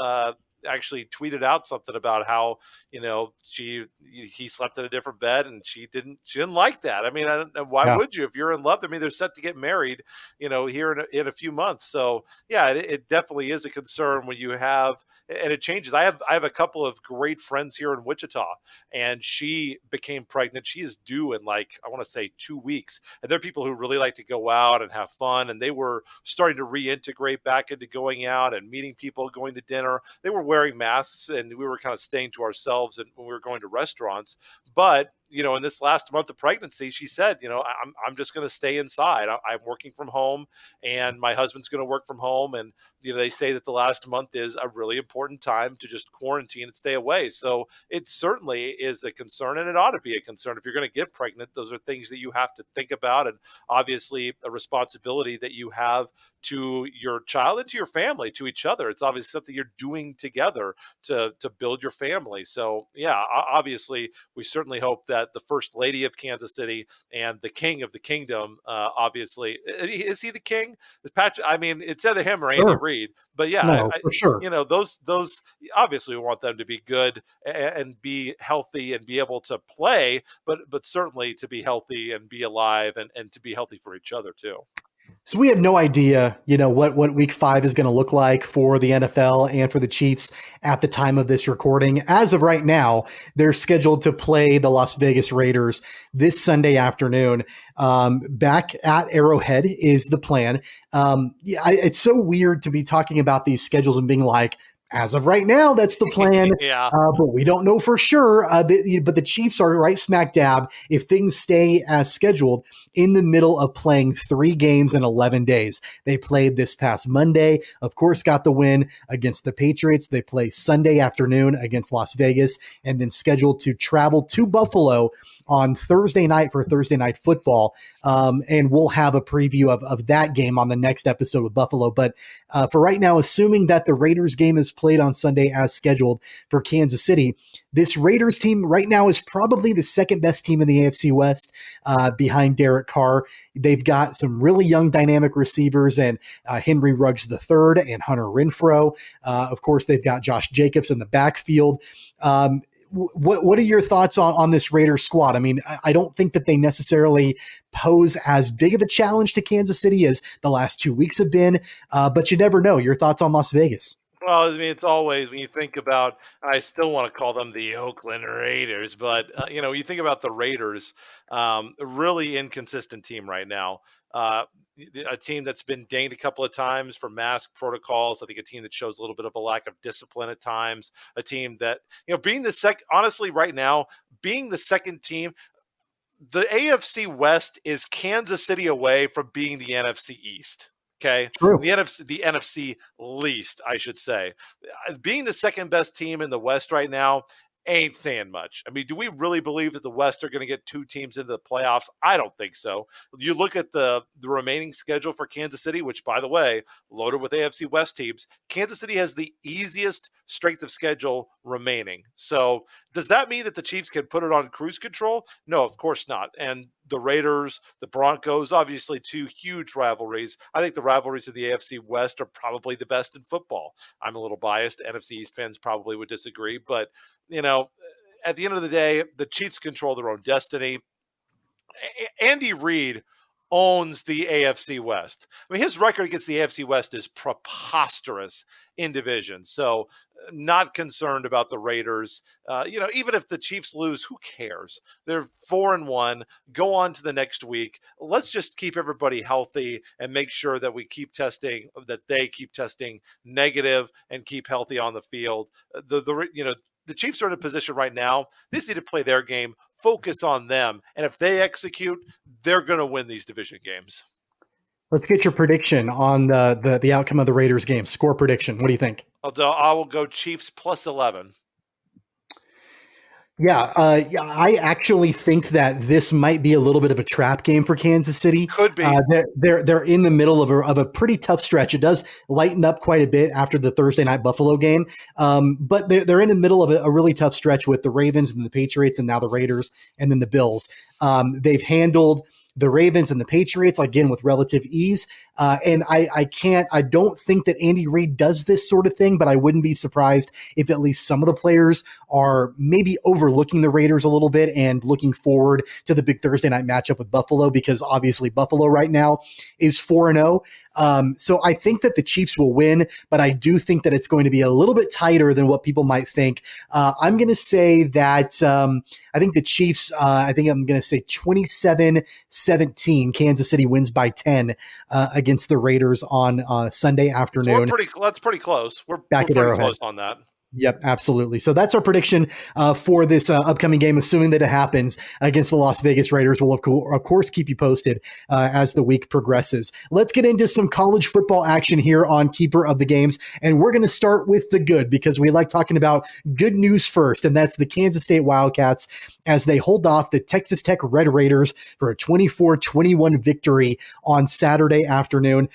actually tweeted out something about how, he slept in a different bed and she didn't like that. I mean, why would you, if you're in love? I mean, they're set to get married, here in a few months. So yeah, it definitely is a concern when you have, and it changes. I have a couple of great friends here in Wichita, and she became pregnant. She is due in I want to say 2 weeks. And there are people who really like to go out and have fun. And they were starting to reintegrate back into going out and meeting people, going to dinner. They were wearing masks, and we were kind of staying to ourselves and when we were going to restaurants. But in this last month of pregnancy, she said, I'm just going to stay inside. I'm working from home, and my husband's going to work from home. And, they say that the last month is a really important time to just quarantine and stay away. So it certainly is a concern, and it ought to be a concern. If you're going to get pregnant, those are things that you have to think about, and obviously a responsibility that you have to your child and to your family, to each other. It's obviously something you're doing together to build your family. So yeah, obviously we certainly hope that the First Lady of Kansas City and the King of the Kingdom, obviously, is he the king? Is Patrick? I mean, it's either him or Andy Reid. But yeah, for sure. Those obviously we want them to be good and be healthy and be able to play, but certainly to be healthy and be alive and to be healthy for each other too. So we have no idea, what week 5 is going to look like for the NFL and for the Chiefs at the time of this recording. As of right now, they're scheduled to play the Las Vegas Raiders this Sunday afternoon. Back at Arrowhead is the plan. It's so weird to be talking about these schedules and being like, as of right now, that's the plan. Yeah. But we don't know for sure. But the Chiefs are right smack dab, if things stay as scheduled, in the middle of playing 3 games in 11 days. They played this past Monday, of course, got the win against the Patriots. They play Sunday afternoon against Las Vegas, and then scheduled to travel to Buffalo on Thursday night for Thursday Night Football. And we'll have a preview of that game on the next episode with Buffalo. But for right now, assuming that the Raiders game is played on Sunday as scheduled for Kansas City, this Raiders team right now is probably the second best team in the AFC West, behind Derek Carr. They've got some really young dynamic receivers, and Henry Ruggs III and Hunter Renfrow. Of course, they've got Josh Jacobs in the backfield. What are your thoughts on this Raiders squad? I mean, I don't think that they necessarily pose as big of a challenge to Kansas City as the last 2 weeks have been, but you never know. Your thoughts on Las Vegas? Well, I mean, it's always, when you think about, I still want to call them the Oakland Raiders, but, you think about the Raiders, a really inconsistent team right now. A team that's been dinged a couple of times for mask protocols. I think a team that shows a little bit of a lack of discipline at times. A team that, honestly, right now, being the second team, the AFC West is Kansas City away from being the NFC East. Okay. True. The NFC least, I should say. Being the second best team in the West right now ain't saying much. I mean, do we really believe that the West are going to get 2 teams into the playoffs? I don't think so. You look at the remaining schedule for Kansas City, which, by the way, loaded with AFC West teams. Kansas City has the easiest strength of schedule remaining. So does that mean that the Chiefs can put it on cruise control? No, of course not. And the Raiders, the Broncos, obviously 2 huge rivalries. I think the rivalries of the AFC West are probably the best in football. I'm a little biased. NFC East fans probably would disagree, but at the end of the day, the Chiefs control their own destiny. Andy Reid owns the AFC West. I mean, his record against the AFC West is preposterous in division. So not concerned about the Raiders. Even if the Chiefs lose, who cares? They're 4-1. Go on to the next week. Let's just keep everybody healthy and make sure that we keep testing, that they keep testing negative and keep healthy on the field. The Chiefs are in a position right now. They just need to play their game, focus on them. And if they execute, they're going to win these division games. Let's get your prediction on the outcome of the Raiders game. Score prediction. What do you think? I will go Chiefs +11. Yeah, I actually think that this might be a little bit of a trap game for Kansas City. Could be. They're in the middle of a pretty tough stretch. It does lighten up quite a bit after the Thursday night Buffalo game, but they're in the middle of a really tough stretch with the Ravens and the Patriots, and now the Raiders, and then the Bills. They've handled the Ravens and the Patriots again with relative ease. And I don't think that Andy Reid does this sort of thing, but I wouldn't be surprised if at least some of the players are maybe overlooking the Raiders a little bit and looking forward to the big Thursday night matchup with Buffalo, because obviously Buffalo right now is 4-0. So I think that the Chiefs will win, but I do think that it's going to be a little bit tighter than what people might think. I'm going to say that I think the Chiefs, I think I'm going to say 27-17. Kansas City wins by 10 against the Raiders on Sunday afternoon. So that's pretty close. We're Back at pretty Arrowhead. close on that. Yep, absolutely. So that's our prediction for this upcoming game, assuming that it happens against the Las Vegas Raiders. We'll, of course, keep you posted as the week progresses. Let's get into some college football action here on Keeper of the Games, and we're going to start with the good, because we like talking about good news first, and that's the Kansas State Wildcats as they hold off the Texas Tech Red Raiders for a 24-21 victory on Saturday afternoon.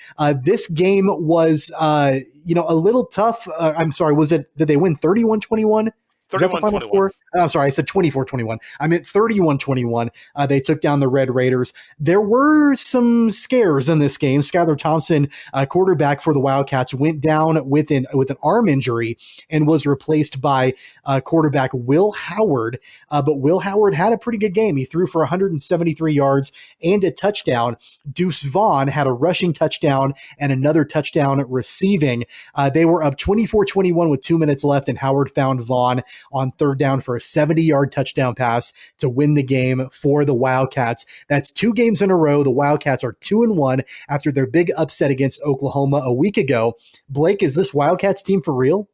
This game was a little tough. I'm sorry, did they win 31-21? 31-21. I'm sorry, I said 24-21. I meant 31-21. They took down the Red Raiders. There were some scares in this game. Skylar Thompson, quarterback for the Wildcats, went down with an arm injury and was replaced by quarterback Will Howard. But Will Howard had a pretty good game. He threw for 173 yards and a touchdown. Deuce Vaughn had a rushing touchdown and another touchdown receiving. They were up 24-21 with 2 minutes left, and Howard found Vaughn on third down for a 70-yard touchdown pass to win the game for the Wildcats. That's 2 games in a row. The Wildcats are 2-1 after their big upset against Oklahoma a week ago. Blake, is this Wildcats team for real?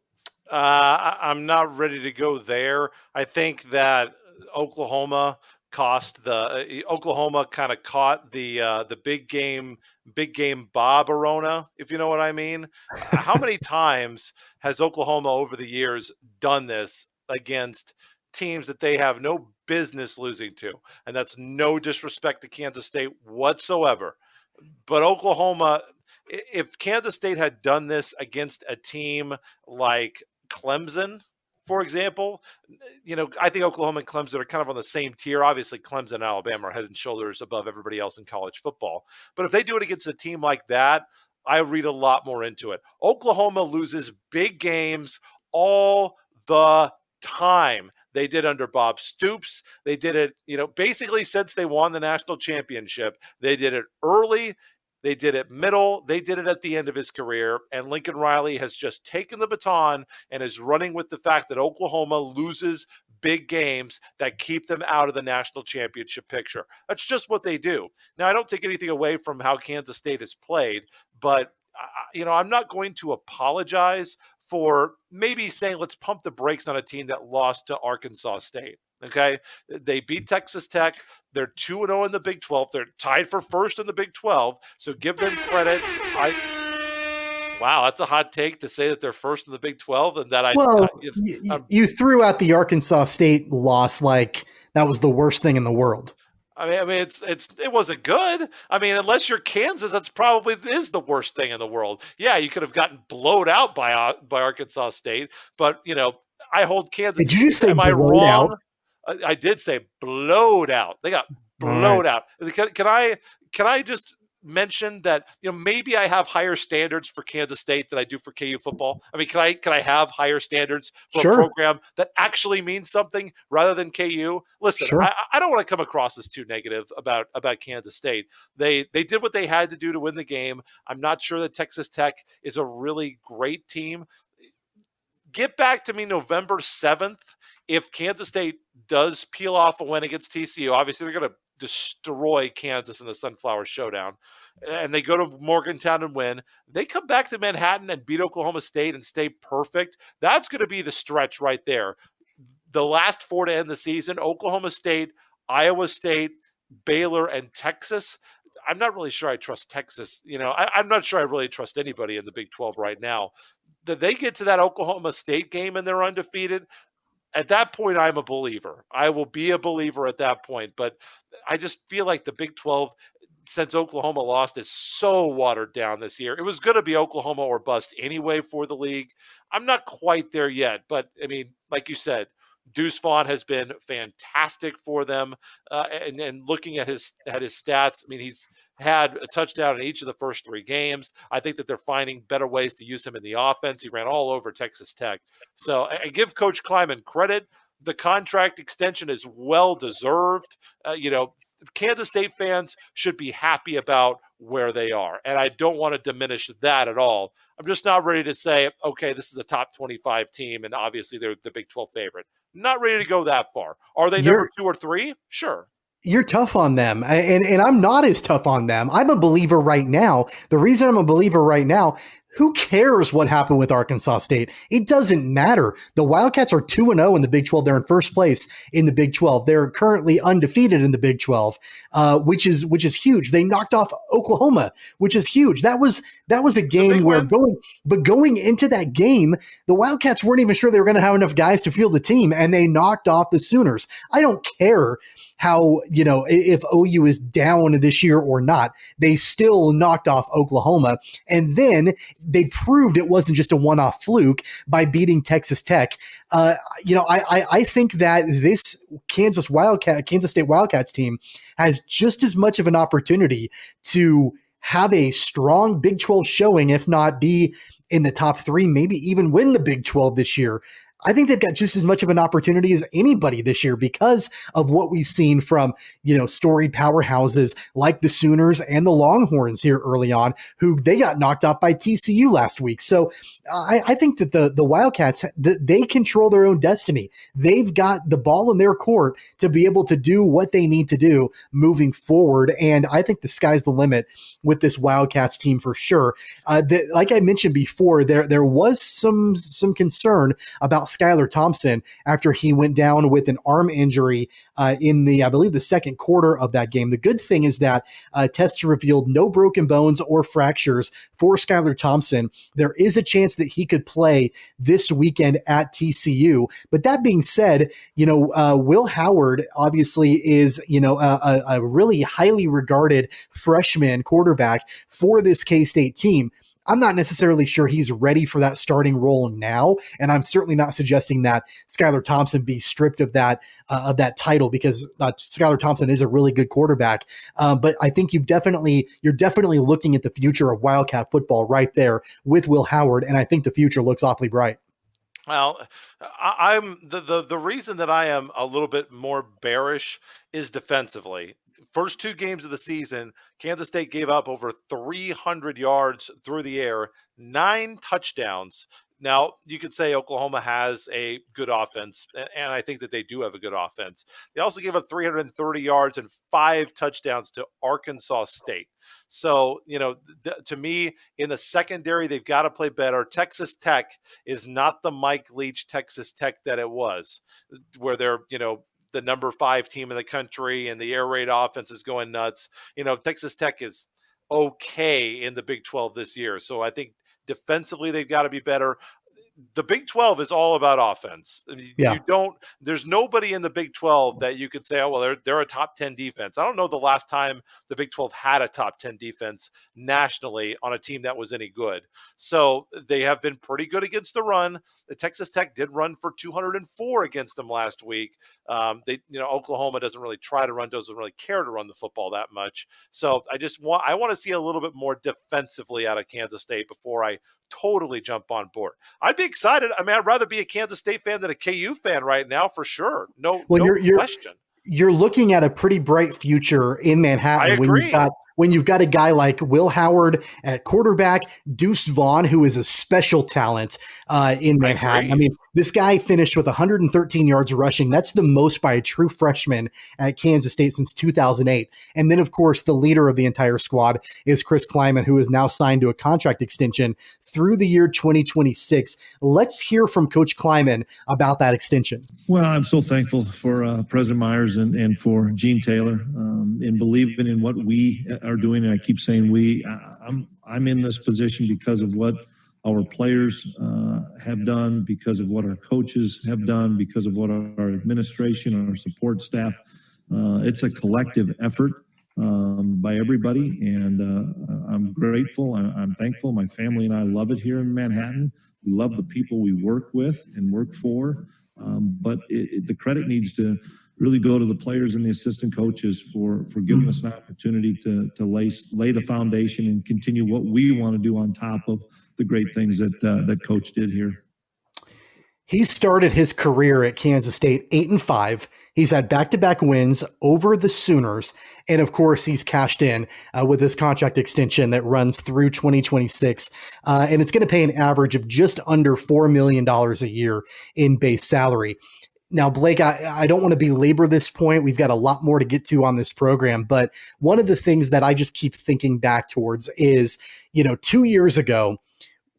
I'm not ready to go there. I think that Oklahoma kind of caught the big game Bob Arona, if you know what I mean. How many times has Oklahoma over the years done this against teams that they have no business losing to? And that's no disrespect to Kansas State whatsoever. But Oklahoma, if Kansas State had done this against a team like Clemson, for example, I think Oklahoma and Clemson are kind of on the same tier. Obviously, Clemson and Alabama are head and shoulders above everybody else in college football. But if they do it against a team like that, I read a lot more into it. Oklahoma loses big games all the time. They did under Bob Stoops. They did it, basically since they won the national championship. They did it early. They did it middle. They did it at the end of his career. And Lincoln Riley has just taken the baton and is running with the fact that Oklahoma loses big games that keep them out of the national championship picture. That's just what they do. Now, I don't take anything away from how Kansas State has played, but I'm not going to apologize for maybe saying let's pump the brakes on a team that lost to Arkansas State. Okay, they beat Texas Tech. They're 2-0 in the Big 12. They're tied for first in the Big 12. So give them credit. Wow, that's a hot take to say that they're first in the Big 12, and that you threw out the Arkansas State loss like that was the worst thing in the world. I mean, it wasn't good. I mean, unless you're Kansas, that's probably is the worst thing in the world. Yeah, you could have gotten blowed out by Arkansas State, but I hold Kansas. Did you say am I blowed wrong? out? I did say blowed out. They got blowed out. Can I just mention that maybe I have higher standards for Kansas State than I do for KU football? I mean, can I have higher standards for a program that actually means something rather than KU? Listen, I don't want to come across as too negative about Kansas State. They did what they had to do to win the game. I'm not sure that Texas Tech is a really great team. Get back to me November 7th if Kansas State does peel off a win against TCU. Obviously, they're going to destroy Kansas in the Sunflower Showdown, and they go to Morgantown and win. They come back to Manhattan and beat Oklahoma State and stay perfect. That's going to be the stretch right there. The last 4 to end the season: Oklahoma State, Iowa State, Baylor, and Texas. I'm not really sure I trust Texas. I'm not sure I really trust anybody in the Big 12 right now. That they get to that Oklahoma State game and they're undefeated, at that point, I'm a believer. I will be a believer at that point. But I just feel like the Big 12, since Oklahoma lost, is so watered down this year. It was going to be Oklahoma or bust anyway for the league. I'm not quite there yet. But, I mean, like you said, Deuce Vaughn has been fantastic for them. And looking at his stats, I mean, he's had a touchdown in each of the first 3 games. I think that they're finding better ways to use him in the offense. He ran all over Texas Tech. So I give Coach Klieman credit. The contract extension is well-deserved. Kansas State fans should be happy about where they are. And I don't want to diminish that at all. I'm just not ready to say, okay, this is a top 25 team, and obviously they're the Big 12 favorite. Not ready to go that far. Are they number 2 or 3? Sure. You're tough on them, and I'm not as tough on them. I'm a believer right now. The reason I'm a believer right now, who cares what happened with Arkansas State? It doesn't matter. The Wildcats are 2-0 in the Big 12. They're in first place in the Big 12. They're currently undefeated in the Big 12, which is huge. They knocked off Oklahoma, which is huge. That was a game where going into that game, the Wildcats weren't even sure they were going to have enough guys to field the team, and they knocked off the Sooners. I don't care how, if OU is down this year or not, they still knocked off Oklahoma. And then they proved it wasn't just a one-off fluke by beating Texas Tech. I think that this Kansas State Wildcats team has just as much of an opportunity to have a strong Big 12 showing, if not be in the top 3, maybe even win the Big 12 this year. I think they've got just as much of an opportunity as anybody this year because of what we've seen from, storied powerhouses like the Sooners and the Longhorns here early on, who they got knocked off by TCU last week. So I think that the Wildcats, they control their own destiny. They've got the ball in their court to be able to do what they need to do moving forward. And I think the sky's the limit with this Wildcats team for sure. Like I mentioned before, there was some concern about Skylar Thompson after he went down with an arm injury in I believe the second quarter of that game. The good thing is that tests revealed no broken bones or fractures for Skylar Thompson. There is a chance that he could play this weekend at TCU. But that being said, Will Howard obviously is, a really highly regarded freshman quarterback for this K-State team. I'm not necessarily sure he's ready for that starting role now, and I'm certainly not suggesting that Skylar Thompson be stripped of that title because Skylar Thompson is a really good quarterback. But I think you're definitely looking at the future of Wildcat football right there with Will Howard, and I think the future looks awfully bright. Well, I'm the reason that I am a little bit more bearish is defensively. First 2 games of the season, Kansas State gave up over 300 yards through the air, 9 touchdowns. Now, you could say Oklahoma has a good offense, and I think that they do have a good offense. They also gave up 330 yards and 5 touchdowns to Arkansas State. So, to me, in the secondary, they've got to play better. Texas Tech is not the Mike Leach Texas Tech that it was, where they're, the number 5 team in the country and the air raid offense is going nuts. Texas Tech is okay in the Big 12 this year. So I think defensively they've got to be better. The Big 12 is all about offense. Yeah. There's nobody in the Big 12 that you could say, oh, well, they're a top 10 defense. I don't know the last time the Big 12 had a top 10 defense nationally on a team that was any good. So they have been pretty good against the run. The Texas Tech did run for 204 against them last week. Oklahoma doesn't really try to run, doesn't really care to run the football that much. So I want to see a little bit more defensively out of Kansas State before I totally jump on board. I'd be excited. I mean, I'd rather be a Kansas State fan than a KU fan right now for sure. No question. You're looking at a pretty bright future in Manhattan. I agree. When you've got a guy like Will Howard at quarterback, Deuce Vaughn, who is a special talent in Manhattan. I mean, this guy finished with 113 yards rushing. That's the most by a true freshman at Kansas State since 2008. And then, of course, the leader of the entire squad is Chris Klieman, who is now signed to a contract extension through the year 2026. Let's hear from Coach Klieman about that extension. Well, I'm so thankful for President Myers and for Gene Taylor in believing in what we are doing. And I keep saying I'm in this position because of what our players have done, because of what our coaches have done, because of what our administration, our support staff. It's a collective effort by everybody, and I'm grateful. I'm thankful. My family and I love it here in Manhattan. We love the people we work with and work for, but the credit needs to really go to the players and the assistant coaches for giving us an opportunity to lay the foundation and continue what we want to do on top of the great things that Coach did here. He started his career at Kansas State 8-5. He's had back-to-back wins over the Sooners. And of course, he's cashed in with this contract extension that runs through 2026. And it's going to pay an average of just under $4 million a year in base salary. Now, Blake, I don't want to belabor this point. We've got a lot more to get to on this program. But one of the things that I just keep thinking back towards is, 2 years ago,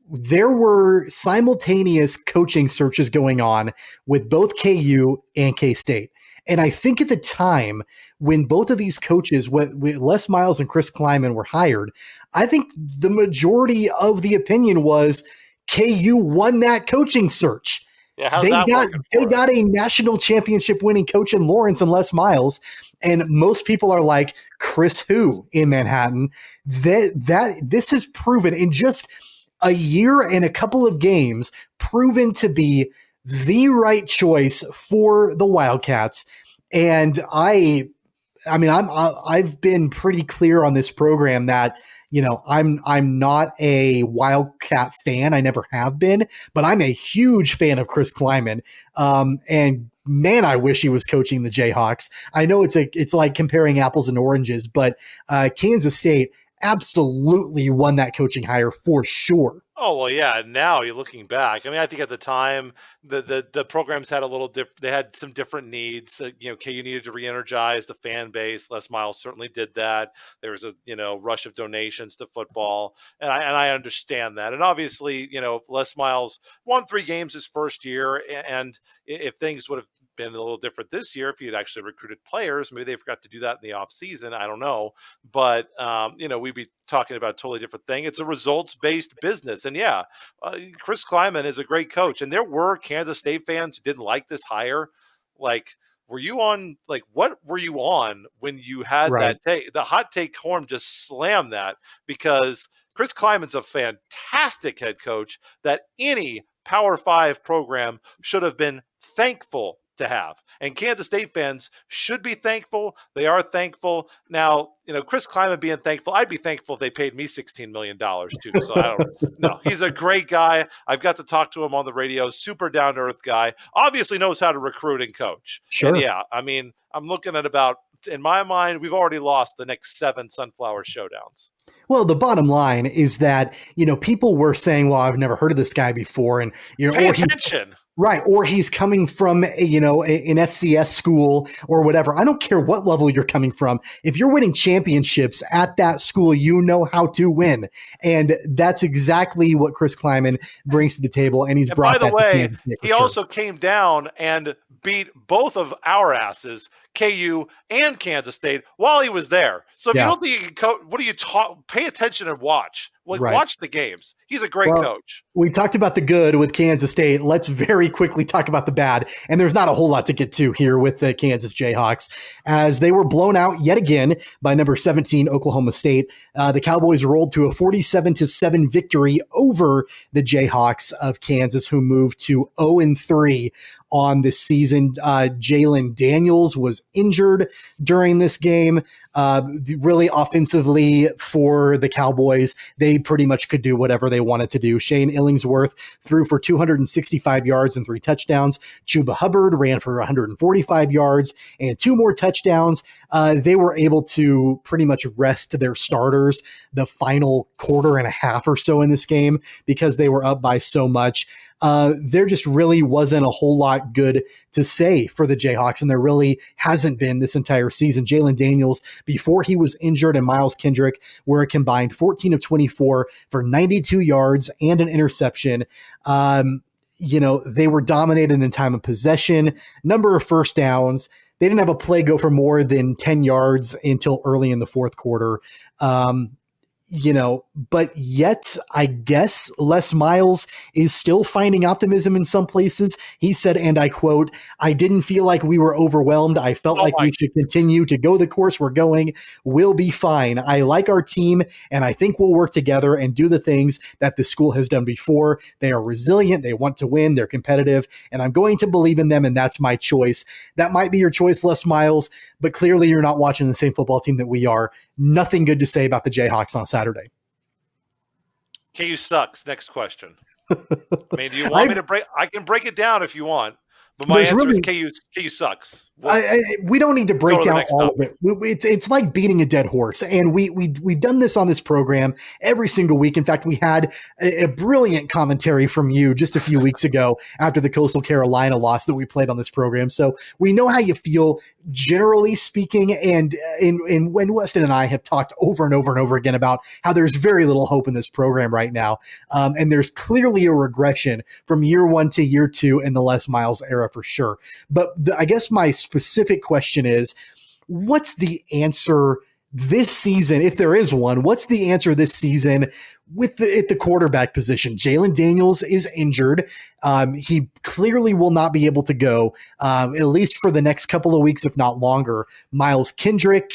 there were simultaneous coaching searches going on with both KU and K-State. And I think at the time when both of these coaches, with Les Miles and Chris Klieman, were hired, I think the majority of the opinion was KU won that coaching search. Yeah, how's that working for they got a national championship winning coach in Lawrence and Les Miles. And most people are like, Chris who in Manhattan? This has proven in just a year and a couple of games, proven to be the right choice for the Wildcats. And I've been pretty clear on this program that, I'm not a Wildcat fan. I never have been, but I'm a huge fan of Chris Klieman. And man, I wish he was coaching the Jayhawks. I know it's like comparing apples and oranges, but Kansas State absolutely won that coaching hire for sure. Oh, well, yeah. Now you're looking back. I mean, I think at the time the programs had a little different. They had some different needs. KU needed to re-energize the fan base. Les Miles certainly did that. There was a rush of donations to football, and I understand that. And obviously, Les Miles won 3 games his first year, and if things would have been a little different this year, if he had actually recruited players, maybe they forgot to do that in the off season. I don't know, but we'd be talking about a totally different thing. It's a results-based business. And yeah, Chris Klieman is a great coach. And there were Kansas State fans who didn't like this hire. Like, what were you on when you had that take? The hot take horn just slammed that, because Chris Klieman's a fantastic head coach that any Power 5 program should have been thankful to have. And Kansas State fans should be thankful. They are thankful. Now, Chris Klieman being thankful, I'd be thankful if they paid me $16 million too. So I don't know. He's a great guy. I've got to talk to him on the radio. Super down-to-earth guy. Obviously knows how to recruit and coach. Sure. And yeah, I mean, I'm looking at about, in my mind, we've already lost the next 7 Sunflower Showdowns. Well, the bottom line is that, people were saying, well, I've never heard of this guy before. And, pay attention. Right. Or he's coming from, an FCS school or whatever. I don't care what level you're coming from. If you're winning championships at that school, you know how to win. And that's exactly what Chris Klieman brings to the table. And he's brought that. By the way, he also came down and beat both of our asses, KU and Kansas State, while he was there. So if you don't think you can coach, what do you talk? Pay attention and watch. Watch the games. He's a great coach. We talked about the good with Kansas State. Let's very quickly talk about the bad. And there's not a whole lot to get to here with the Kansas Jayhawks, as they were blown out yet again by number 17 Oklahoma State. The Cowboys rolled to a 47-7 victory over the Jayhawks of Kansas, who moved to 0-3 on this season. Jalen Daniels was injured during this game. Really offensively for the Cowboys, they pretty much could do whatever they wanted to do. Shane Illingsworth threw for 265 yards and 3 touchdowns. Chuba Hubbard ran for 145 yards and 2 more touchdowns. They were able to pretty much rest their starters the final quarter and a half or so in this game because they were up by so much. There just really wasn't a whole lot good to say for the Jayhawks, and there really hasn't been this entire season. Jalen Daniels, before he was injured, and Miles Kendrick were a combined 14 of 24 for 92 yards and an interception. They were dominated in time of possession, number of first downs. They didn't have a play go for more than 10 yards until early in the fourth quarter. but yet I guess Les Miles is still finding optimism in some places. He said, and I quote, "I didn't feel like we were overwhelmed. I felt like we should continue to go the course we're going. We'll be fine. I like our team, and I think we'll work together and do the things that the school has done before. They are resilient. They want to win. They're competitive, and I'm going to believe in them, and that's my choice." That might be your choice, Les Miles, but clearly you're not watching the same football team that we are. Nothing good to say about the Jayhawks on Saturday. KU sucks. Next question. I mean, do you want me to break? I can break it down if you want, but my answer is KU sucks. We don't need to break down all of it. It's like beating a dead horse, and we've done this on this program every single week. In fact, we had a brilliant commentary from you just a few weeks ago after the Coastal Carolina loss that we played on this program. So we know how you feel, generally speaking, and when Weston and I have talked over and over and over again about how there's very little hope in this program right now, and there's clearly a regression from year one to year two in the Les Miles era for sure. But I guess my specific question is, what's the answer this season, if there is one? What's the answer this season at the quarterback position? Jalen Daniels is injured. He clearly will not be able to go, at least for the next couple of weeks, if not longer. Miles Kendrick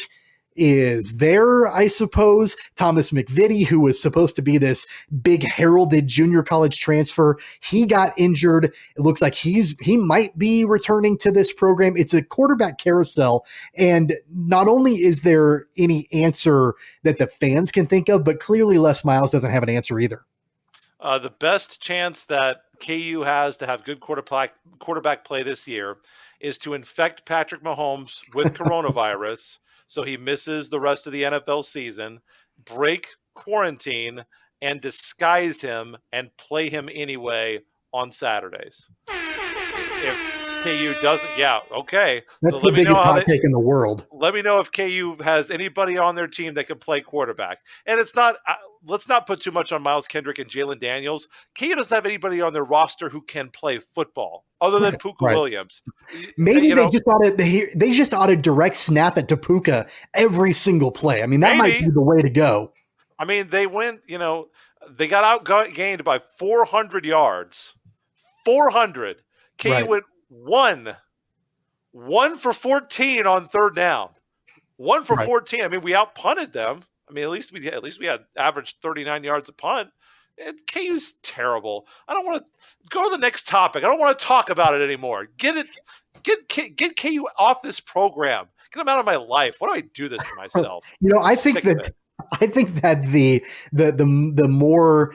is there, I suppose. Thomas McVitie, who was supposed to be this big heralded junior college transfer, he got injured. It looks like he might be returning to this program. It's a quarterback carousel, and not only is there any answer that the fans can think of, but clearly Les Miles doesn't have an answer either. The best chance that KU has to have good quarterback play this year is to infect Patrick Mahomes with coronavirus, so he misses the rest of the NFL season, break quarantine, and disguise him and play him anyway on Saturdays. If KU doesn't, okay. That's so the biggest hot take in the world. Let me know if KU has anybody on their team that can play quarterback. And it's not, let's not put too much on Miles Kendrick and Jalen Daniels. KU doesn't have anybody on their roster who can play football other than Puka Williams. Maybe they just ought to direct snap it to Puka every single play. I mean, that might be the way to go. I mean, they went, they got outgained by 400 yards. 400. KU went one for 14 on third down. 1 for 14. I mean, we outpunted them. I mean, at least we had averaged 39 yards a punt. KU's terrible. I don't want to go to the next topic. I don't want to talk about it anymore. Get KU off this program. Get them out of my life. Why do I do this to myself? I think that the more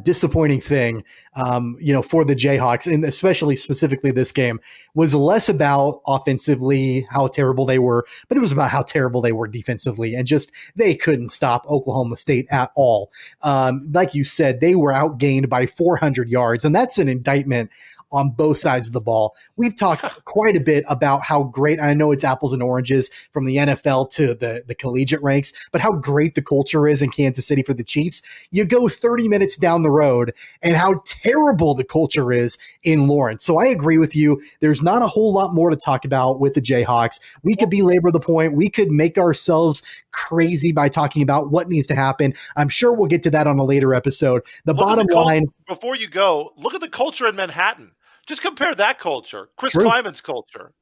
disappointing thing, for the Jayhawks, and especially specifically this game, was less about offensively how terrible they were, but it was about how terrible they were defensively, and just they couldn't stop Oklahoma State at all. Like you said, they were outgained by 400 yards, and that's an indictment on both sides of the ball. We've talked quite a bit about how great, I know it's apples and oranges from the NFL to the collegiate ranks, but how great the culture is in Kansas City for the Chiefs. You go 30 minutes down the road and how terrible the culture is in Lawrence. So I agree with you. There's not a whole lot more to talk about with the Jayhawks. We could belabor the point. We could make ourselves crazy by talking about what needs to happen. I'm sure we'll get to that on a later episode. Bottom line. Before you go, look at the culture in Manhattan. Just compare that culture, Chris Klieman's culture.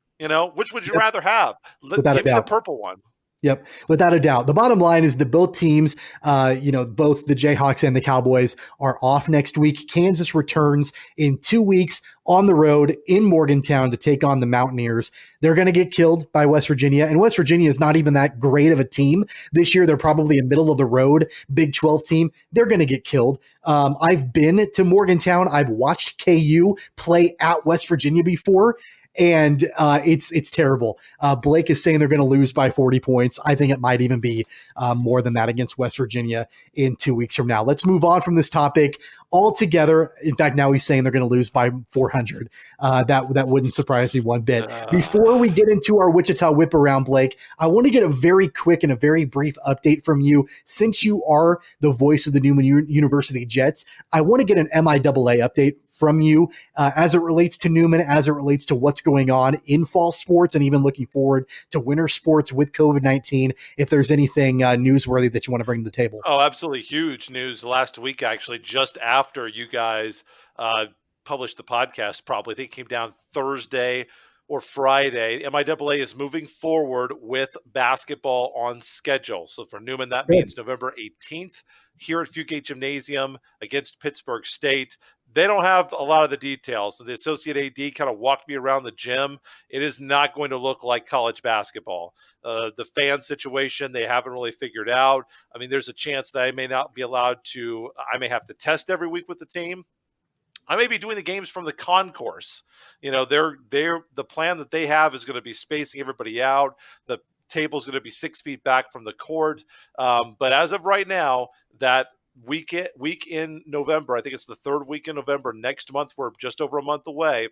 Which would you rather have? Give me the purple one. Yep, without a doubt. The bottom line is that both teams, both the Jayhawks and the Cowboys, are off next week. Kansas returns in 2 weeks on the road in Morgantown to take on the Mountaineers. They're going to get killed by West Virginia, and West Virginia is not even that great of a team this year. They're probably a middle-of-the-road Big 12 team. They're going to get killed. I've been to Morgantown. I've watched KU play at West Virginia before, and it's terrible. Blake is saying they're going to lose by 40 points. I think it might even be more than that against West Virginia in 2 weeks from now. Let's move on from this topic altogether. In fact, now he's saying they're going to lose by 400. That wouldn't surprise me one bit. Before we get into our Wichita Whip Around, Blake, I want to get a very quick and a very brief update from you. Since you are the voice of the Newman University Jets, I want to get an MIAA update from you as it relates to Newman, as it relates to what's going on in fall sports, and even looking forward to winter sports with COVID-19, if there's anything newsworthy that you want to bring to the table. Oh, absolutely. Huge news last week, actually, just after you guys published the podcast, probably. I think it came down Thursday or Friday. MIAA is moving forward with basketball on schedule. So for Newman, that means November 18th here at Fugate Gymnasium against Pittsburg State. They don't have a lot of the details. So the associate AD kind of walked me around the gym. It is not going to look like college basketball. The fan situation, they haven't really figured out. I mean, there's a chance that I may not be allowed to, I may have to test every week with the team. I may be doing the games from the concourse. You know, the plan that they have is going to be spacing everybody out. The table is going to be 6 feet back from the court. But as of right now, that week in November, I think it's the third week in November next month, we're just over a month away.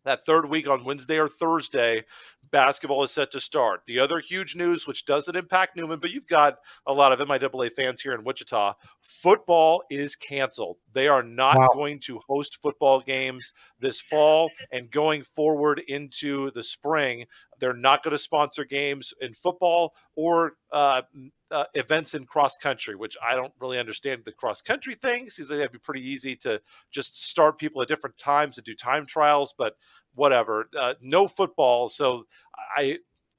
That third week on Wednesday or Thursday, basketball is set to start. The other huge news, which doesn't impact Newman, but you've got a lot of MIAA fans here in Wichita, football is canceled. They are not going to host football games this fall, and going forward into the spring, they're not going to sponsor games in football or events in cross country, which I don't really understand the cross country thing. Seems like that'd be pretty easy to just start people at different times to do time trials, but whatever. No football. So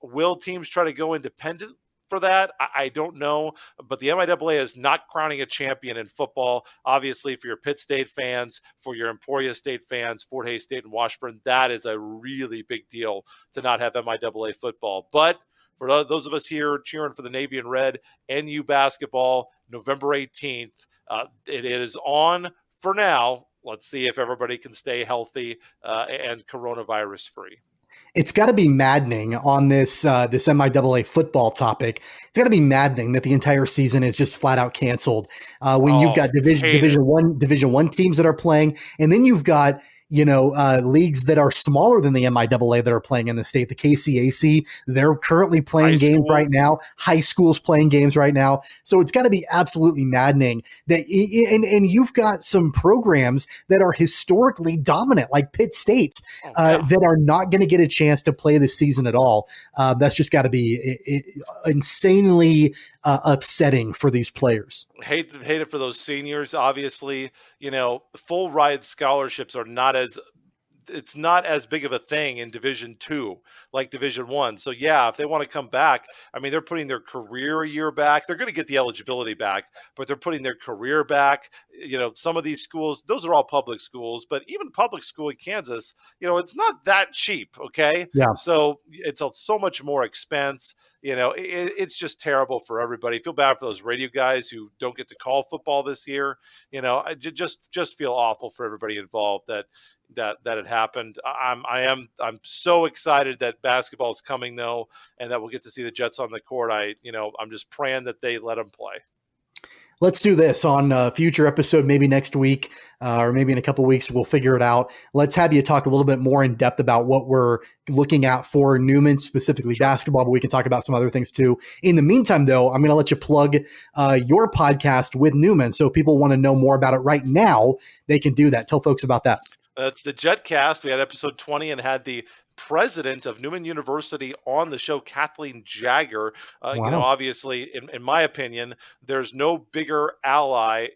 will teams try to go independent for that? I don't know, but the MIAA is not crowning a champion in football. Obviously, for your Pitt State fans, for your Emporia State fans, Fort Hays State and Washburn, that is a really big deal to not have MIAA football. But for those of us here cheering for the Navy and Red, NU basketball, November 18th, it is on for now. Let's see if everybody can stay healthy and coronavirus free. It's got to be maddening on this this MIAA football topic. It's got to be maddening that the entire season is just flat out canceled when you've got Division One teams that are playing, and then you've got leagues that are smaller than the MIAA that are playing in the state. The KCAC, they're currently playing games right now. High schools playing games right now. So it's got to be absolutely maddening that, and you've got some programs that are historically dominant, like Pitt State, that are not going to get a chance to play this season at all. That's just got to be insanely upsetting for these players. Hate it for those seniors. Obviously, full ride scholarships are not as big of a thing in Division II like Division I. So yeah, if they want to come back, I mean, they're putting their career year back. They're going to get the eligibility back, but they're putting their career back. Some of these schools, those are all public schools, but even public school in Kansas, it's not that cheap. Okay. Yeah. So it's so much more expense. It's just terrible for everybody. I feel bad for those radio guys who don't get to call football this year. I just feel awful for everybody involved that it happened. I'm so excited that basketball is coming though, and that we'll get to see the Jets on the court. I'm just praying that they let them play. Let's do this on a future episode, maybe next week or maybe in a couple weeks. We'll figure it out. Let's have you talk a little bit more in depth about what we're looking at for Newman, specifically basketball, but we can talk about some other things too. In the meantime, though, I'm going to let you plug your podcast with Newman. So if people want to know more about it right now, they can do that. Tell folks about that. It's the Jetcast. We had episode 20 and had the president of Newman University on the show, Kathleen Jagger. Obviously, in my opinion, there's no bigger ally.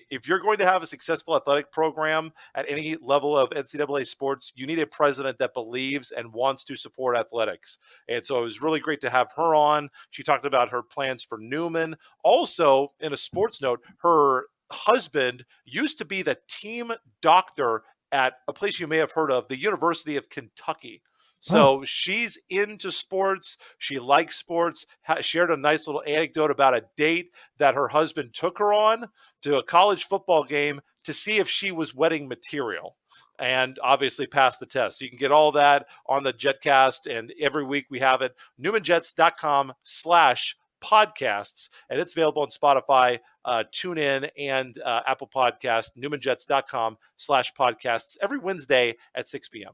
If you're going to have a successful athletic program at any level of NCAA sports, you need a president that believes and wants to support athletics. And so it was really great to have her on. She talked about her plans for Newman. Also, in a sports note, her husband used to be the team doctor at a place you may have heard of, the University of Kentucky. So she's into sports. She likes sports. Shared a nice little anecdote about a date that her husband took her on to a college football game to see if she was wedding material, and obviously passed the test. So you can get all that on the Jetcast, and every week we have it, newmanjets.com/podcast. Podcasts, and it's available on Spotify, TuneIn, and Apple Podcast, newmanjets.com/podcasts every Wednesday at 6 p.m.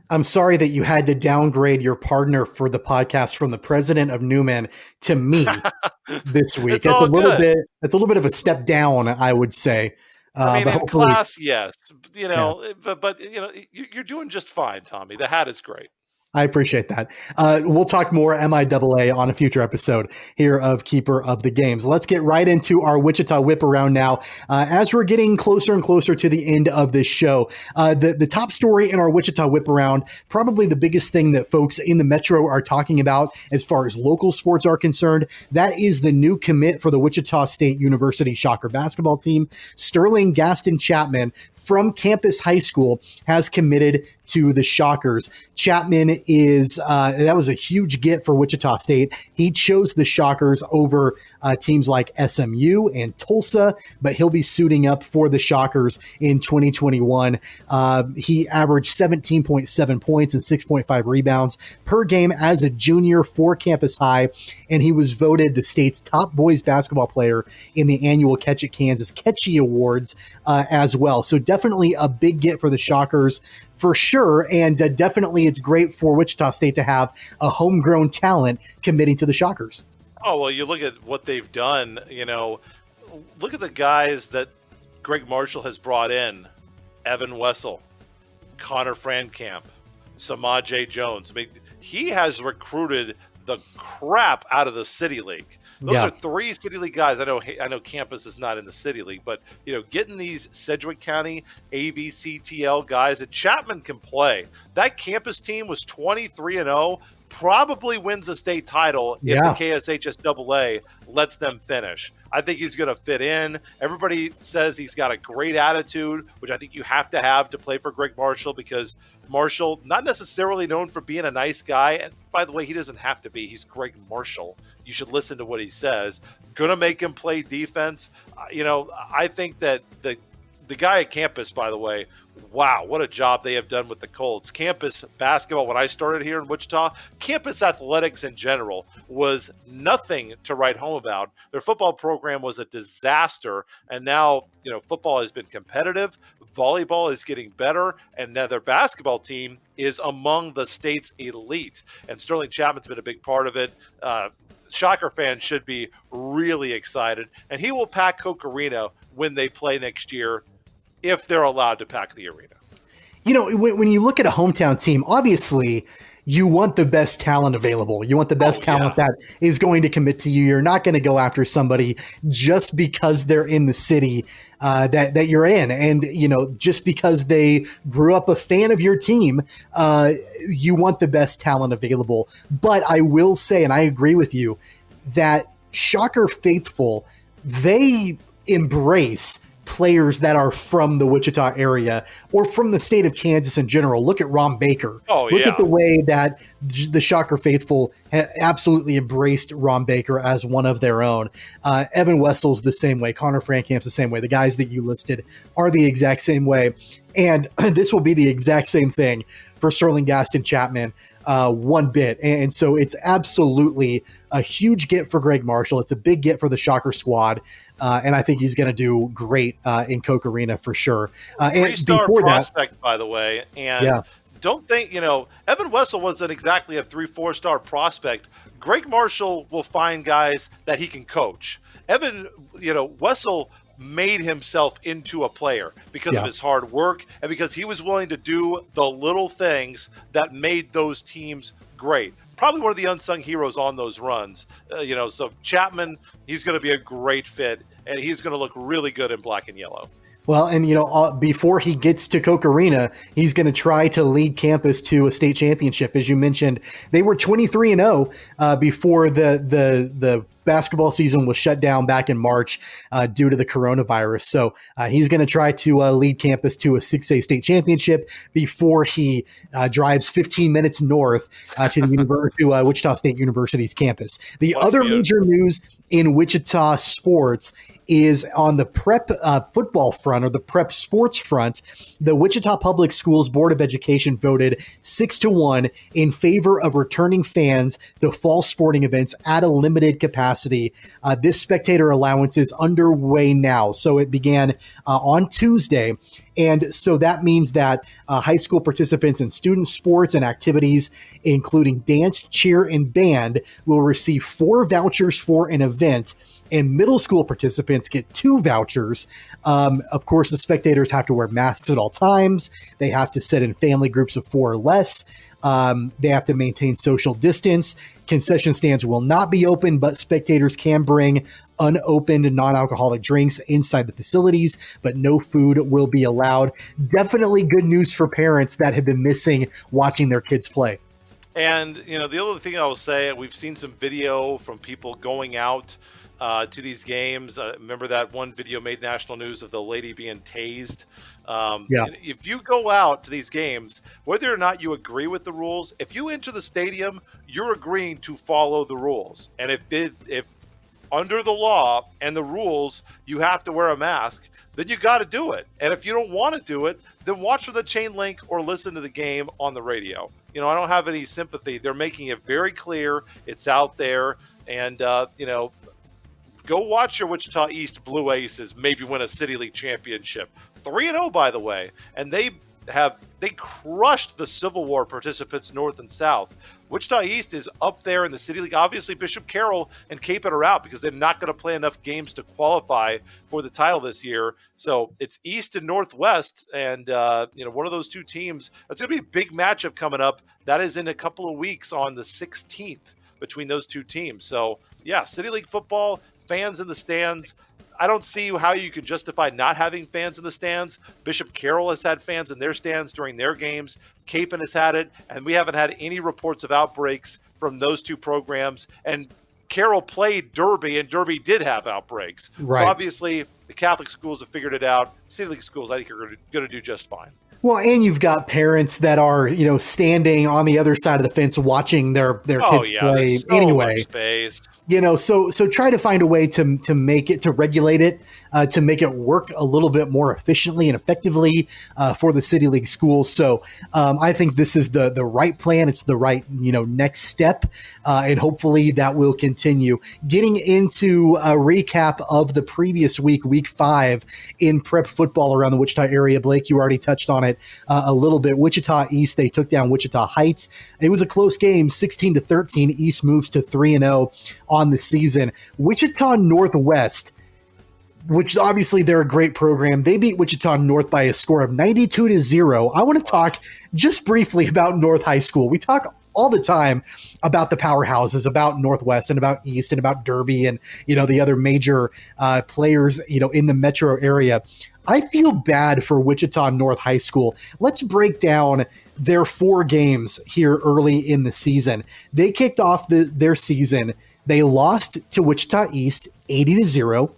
I'm sorry that you had to downgrade your partner for the podcast from the president of Newman to me this week. That's a little bit of a step down, I would say. I mean, in class, yes, but you're doing just fine, Tommy. The hat is great. I appreciate that. We'll talk more MIAA on a future episode here of Keeper of the Games. Let's get right into our Wichita Whip Around now. As we're getting closer and closer to the end of this show, the top story in our Wichita Whip Around, probably the biggest thing that folks in the Metro are talking about as far as local sports are concerned, that is the new commit for the Wichita State University Shocker basketball team. Sterling Chapman from Campus High School has committed to the Shockers. Chapman is, that was a huge get for Wichita State. He chose the Shockers over teams like SMU and Tulsa, but he'll be suiting up for the Shockers in 2021. He averaged 17.7 points and 6.5 rebounds per game as a junior for Campus High, and he was voted the state's top boys basketball player in the annual Catch It Kansas Catchy Awards as well. So definitely a big get for the Shockers for sure, and definitely it's great for Wichita State to have a homegrown talent committing to the Shockers. Oh, well, you look at what they've done, look at the guys that Greg Marshall has brought in. Evan Wessel, Connor Frankamp, Samaj J. Jones. I mean, he has recruited the crap out of the City League. Those are three City League guys. I know Campus is not in the City League, but getting these Sedgwick County AVCTL guys that Chapman can play. That Campus team was 23-0. Probably wins the state title if the KSHSAA lets them finish. I think he's going to fit in. Everybody says he's got a great attitude, which I think you have to play for Greg Marshall, because Marshall, not necessarily known for being a nice guy. And by the way, he doesn't have to be. He's Greg Marshall. You should listen to what he says. Going to make him play defense. I think that the guy at Campus, by the way, wow, what a job they have done with the Colts. Campus basketball, when I started here in Wichita, campus athletics in general was nothing to write home about. Their football program was a disaster, and now, football has been competitive. Volleyball is getting better, and now their basketball team is among the state's elite. And Sterling Chapman's been a big part of it. Shocker fans should be really excited, and he will pack Koch Arena when they play next year, if they're allowed to pack the arena. When you look at a hometown team, obviously you want the best talent available. You want the best talent that is going to commit to you. You're not going to go after somebody just because they're in the city that you're in. And, just because they grew up a fan of your team, you want the best talent available. But I will say, and I agree with you, that Shocker faithful, they embrace players that are from the Wichita area or from the state of Kansas in general. Look at Ron Baker. Look at the way that the Shocker faithful absolutely embraced Ron Baker as one of their own. Evan Wessel's the same way. Connor Frankamp's the same way. The guys that you listed are the exact same way. And this will be the exact same thing for Sterling Chapman, one bit. And so it's absolutely a huge get for Greg Marshall. It's a big get for the Shocker squad. And I think he's going to do great in Koch Arena for sure. And before prospect, by the way. And don't think, Evan Wessel wasn't exactly a 3-4 star prospect. Greg Marshall will find guys that he can coach. Evan, Wessel made himself into a player because of his hard work and because he was willing to do the little things that made those teams great. Probably one of the unsung heroes on those runs. So Chapman, he's going to be a great fit, and he's going to look really good in black and yellow. Well, and before he gets to Koch Arena, he's going to try to lead Campus to a state championship. As you mentioned, they were 23-0 before the basketball season was shut down back in March due to the coronavirus. So he's going to try to lead Campus to a 6A state championship before he drives 15 minutes north to the Wichita State University's campus. The other major news in Wichita sports is on the prep football front. front, or the prep sports front, the Wichita Public Schools Board of Education voted 6-1 in favor of returning fans to fall sporting events at a limited capacity. This spectator allowance is underway now. So it began on Tuesday. And so that means that high school participants in student sports and activities, including dance, cheer, and band, will receive 4 vouchers for an event, and middle school participants get 2 vouchers. Of course, the spectators have to wear masks at all times. They have to sit in family groups of 4 or less. They have to maintain social distance. Concession stands will not be open, but spectators can bring unopened non-alcoholic drinks inside the facilities, but no food will be allowed. Definitely good news for parents that have been missing watching their kids play. And, the other thing I will say, we've seen some video from people going out to these games. Remember that one video made national news of the lady being tased? If you go out to these games, whether or not you agree with the rules, if you enter the stadium, you're agreeing to follow the rules. And if under the law and the rules, you have to wear a mask, then you got to do it. And if you don't want to do it, then watch for the chain link or listen to the game on the radio. I don't have any sympathy. They're making it very clear. It's out there. And, go watch your Wichita East Blue Aces maybe win a City League championship. 3-0, by the way. And they crushed the Civil War participants north and south. Wichita East is up there in the City League. Obviously, Bishop Carroll and Cape are out because they're not going to play enough games to qualify for the title this year. So it's East and Northwest, and one of those two teams. That's going to be a big matchup coming up. That is in a couple of weeks on the 16th between those two teams. So yeah, City League football, fans in the stands. I don't see how you can justify not having fans in the stands. Bishop Carroll has had fans in their stands during their games. Capen has had it, and we haven't had any reports of outbreaks from those two programs. And Carroll played Derby, and Derby did have outbreaks. Right. So obviously, the Catholic schools have figured it out. City League schools, I think, are going to do just fine. Well, and you've got parents that are, standing on the other side of the fence watching their kids play anyway. Space. So try to find a way to make it, to regulate it, to make it work a little bit more efficiently and effectively for the City League schools. So I think this is the right plan. It's the right, next step. And hopefully that will continue. Getting into a recap of the previous week, week 5 in prep football around the Wichita area. Blake, you already touched on it a little bit. Wichita East, they took down Wichita Heights. It was a close game, 16-13. East moves to 3-0 on the season. Wichita Northwest, which obviously they're a great program. They beat Wichita North by a score of 92-0. I want to talk just briefly about North High School. We talk all the time about the powerhouses, about Northwest and about East and about Derby and, the other major players, in the metro area. I feel bad for Wichita North High School. Let's break down their 4 games here early in the season. They kicked off their season. They lost to Wichita East 80-0.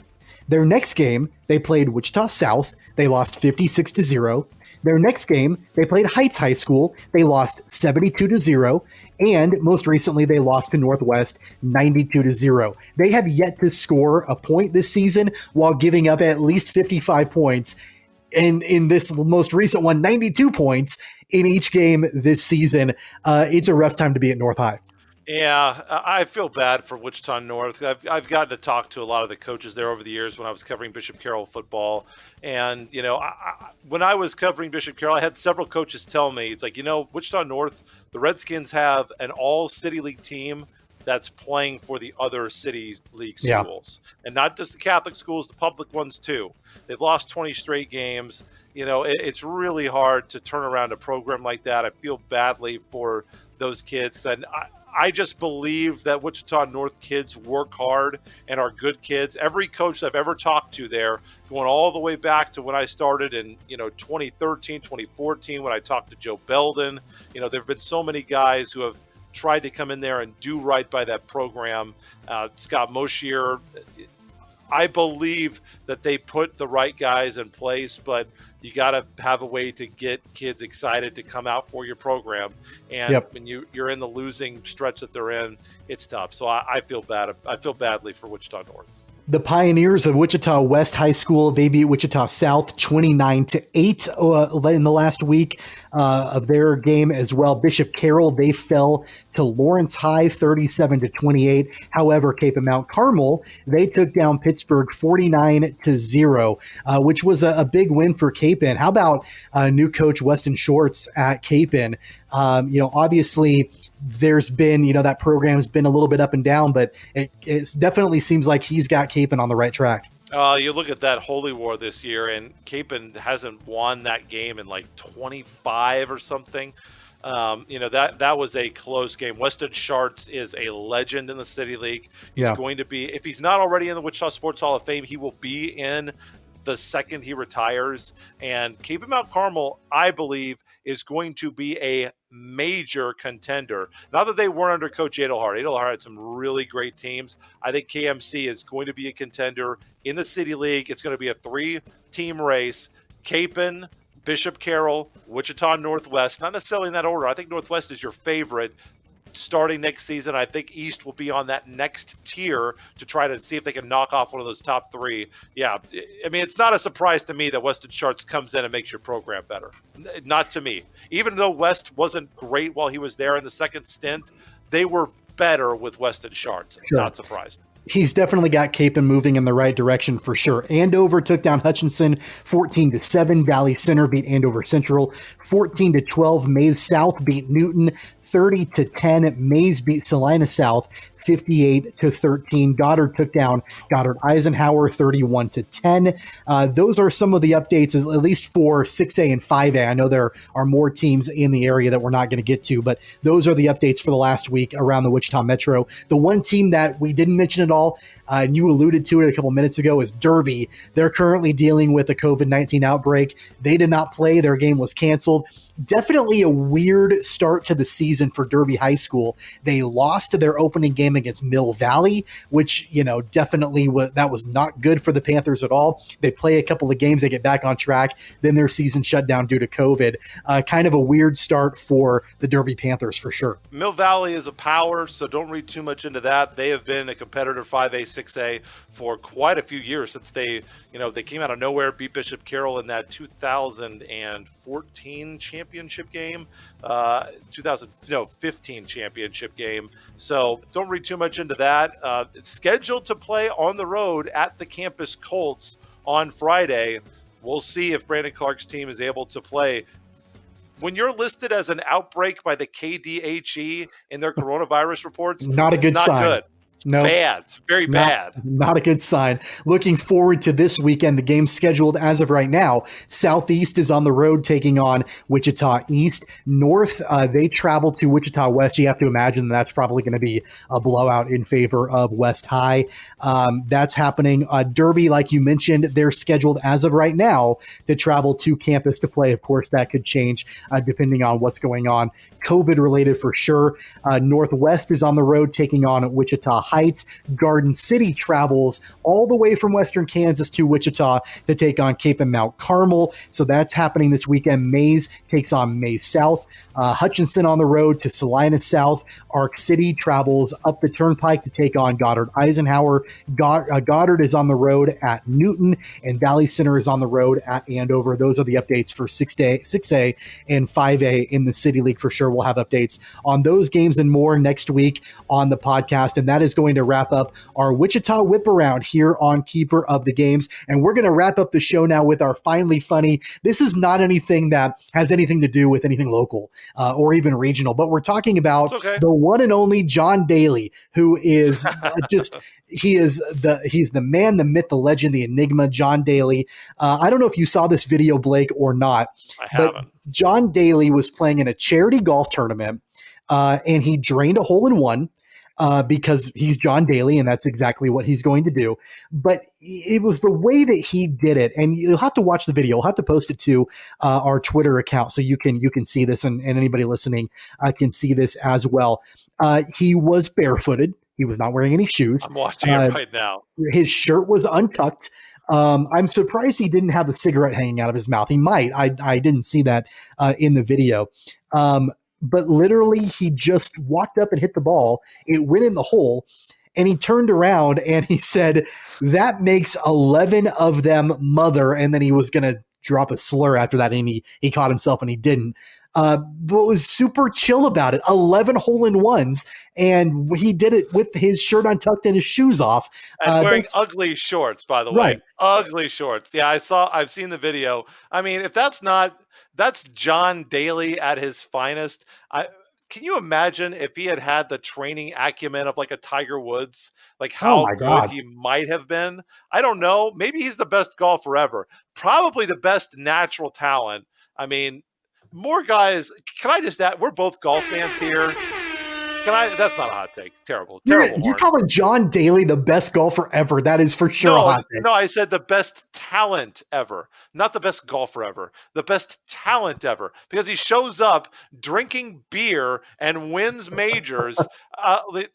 Their next game, they played Wichita South. They lost 56-0. Their next game, they played Heights High School. They lost 72-0. And most recently, they lost to Northwest 92-0. They have yet to score a point this season while giving up at least 55 points. And in this most recent one, 92 points in each game this season. It's a rough time to be at North High. Yeah, I feel bad for Wichita North. I've gotten to talk to a lot of the coaches there over the years when I was covering Bishop Carroll football. And, when I was covering Bishop Carroll, I had several coaches tell me, it's like, Wichita North, the Redskins have an all-City League team that's playing for the other City League schools. Yeah. And not just the Catholic schools, the public ones too. They've lost 20 straight games. It's really hard to turn around a program like that. I feel badly for those kids. And I just believe that Wichita North kids work hard and are good kids. Every coach I've ever talked to there, going all the way back to when I started in 2013, 2014, when I talked to Joe Belden, there have been so many guys who have tried to come in there and do right by that program. Scott Moshier, I believe that they put the right guys in place, but you got to have a way to get kids excited to come out for your program. And when you're in the losing stretch that they're in, it's tough. So I feel bad. I feel badly for Wichita North. The Pioneers of Wichita West High School, they beat Wichita South 29-8 in the last week of their game as well. Bishop Carroll, they fell to Lawrence High 37-28. However, Cape and Mount Carmel, they took down Pittsburg 49-0, which was a big win for Cape. How about new coach Weston Shorts at Cape? Obviously there's been, that program's been a little bit up and down, but it definitely seems like he's got Capon on the right track. You look at that Holy War this year, and Capon hasn't won that game in like 25 or something. That was a close game. Weston Sharts is a legend in the City League. He's going to be, if he's not already in the Wichita Sports Hall of Fame, he will be in the second he retires. And Cape and Mount Carmel, I believe, is going to be a major contender. Now that they weren't under Coach Adelhart. Adelhart had some really great teams. I think KMC is going to be a contender in the City League. It's going to be a 3-team race. Capon, Bishop Carroll, Wichita Northwest, not necessarily in that order. I think Northwest is your favorite starting next season. I think East will be on that next tier to try to see if they can knock off one of those top 3. Yeah, I mean, it's not a surprise to me that Weston Sharts comes in and makes your program better. Not to me. Even though West wasn't great while he was there in the second stint, they were better with Weston Sharts. Sure. Not surprised. He's definitely got Capon moving in the right direction for sure. Andover took down Hutchinson 14-7. Valley Center beat Andover Central 14-12. Maize South beat Newton 30-10. Maize beat Salina South 58-13. Goddard took down Goddard Eisenhower 31-10. Those are some of the updates, at least for 6A and 5A. I know there are more teams in the area that we're not going to get to, but those are the updates for the last week around the Wichita Metro. The one team that we didn't mention at all, and you alluded to it a couple minutes ago, is Derby. They're currently dealing with a COVID-19 outbreak. They did not play. Their game was canceled. Definitely a weird start to the season for Derby High School. They lost their opening game against Mill Valley, which, definitely that was not good for the Panthers at all. They play a couple of games, they get back on track, then their season shut down due to COVID. Kind of a weird start for the Derby Panthers for sure. Mill Valley is a power, so don't read too much into that. They have been a competitor 5A, 6A for quite a few years since they came out of nowhere, beat Bishop Carroll in that 2014 championship game, 2015 championship game. So don't read too much into that. It's scheduled to play on the road at the Campus Colts on Friday. We'll see if Brandon Clark's team is able to play. When you're listed as an outbreak by the KDHE in their coronavirus reports, not a good sign. Good. No, bad. It's very bad. Not a good sign. Looking forward to this weekend. The game scheduled as of right now. Southeast is on the road taking on Wichita East. North, they travel to Wichita West. You have to imagine that's probably going to be a blowout in favor of West High. That's happening. Derby, like you mentioned, they're scheduled as of right now to travel to campus to play. Of course, that could change depending on what's going on. COVID related for sure. Northwest is on the road taking on Wichita Heights. Garden City travels all the way from Western Kansas to Wichita to take on Cape and Mount Carmel. So that's happening this weekend. Maize takes on Maize South. Hutchinson on the road to Salina South. Arc City travels up the turnpike to take on Goddard Eisenhower. Goddard is on the road at Newton, and Valley Center is on the road at Andover. Those are the updates for 6A and 5A in the City League for sure. We'll have updates on those games and more next week on the podcast, and that is going to wrap up our Wichita Whip Around here on Keeper of the Games. And we're going to wrap up the show now with our Finally Funny. This is not anything that has anything to do with anything local or even regional, but we're talking about the one and only John Daly, who is he's the man, the myth, the legend, the enigma, John Daly. I don't know if you saw this video, Blake, or not. I haven't. John Daly was playing in a charity golf tournament, and he drained a hole in one. Because he's John Daly, and that's exactly what he's going to do. But it was the way that he did it, and you'll have to watch the video. We'll have to post it to our Twitter account so you can see this, and anybody listening can see this as well. He was barefooted. He was not wearing any shoes. I'm watching it right now. His shirt was untucked. I'm surprised he didn't have a cigarette hanging out of his mouth. He might. I didn't see that in the video. But literally, he just walked up and hit the ball. It went in the hole, And he turned around and he said, that makes 11 of them mother. And then he was going to drop a slur after that. And he caught himself and he didn't. But was super chill about it. 11 hole-in-ones, and he did it with his shirt untucked and his shoes off. And wearing ugly shorts, by the way. Right. Ugly shorts. Yeah, I've seen the video. I mean, if that's John Daly at his finest. Can you imagine if he had the training acumen of like a Tiger Woods, like how good he might have been? I don't know. Maybe he's the best golfer ever. Probably the best natural talent. I mean, more guys. Can I just add? We're both golf fans here. That's not a hot take. Terrible. You're calling John Daly the best golfer ever. That is for sure a hot take. No, I said the best talent ever. Not the best golfer ever. The best talent ever. Because he shows up drinking beer and wins majors.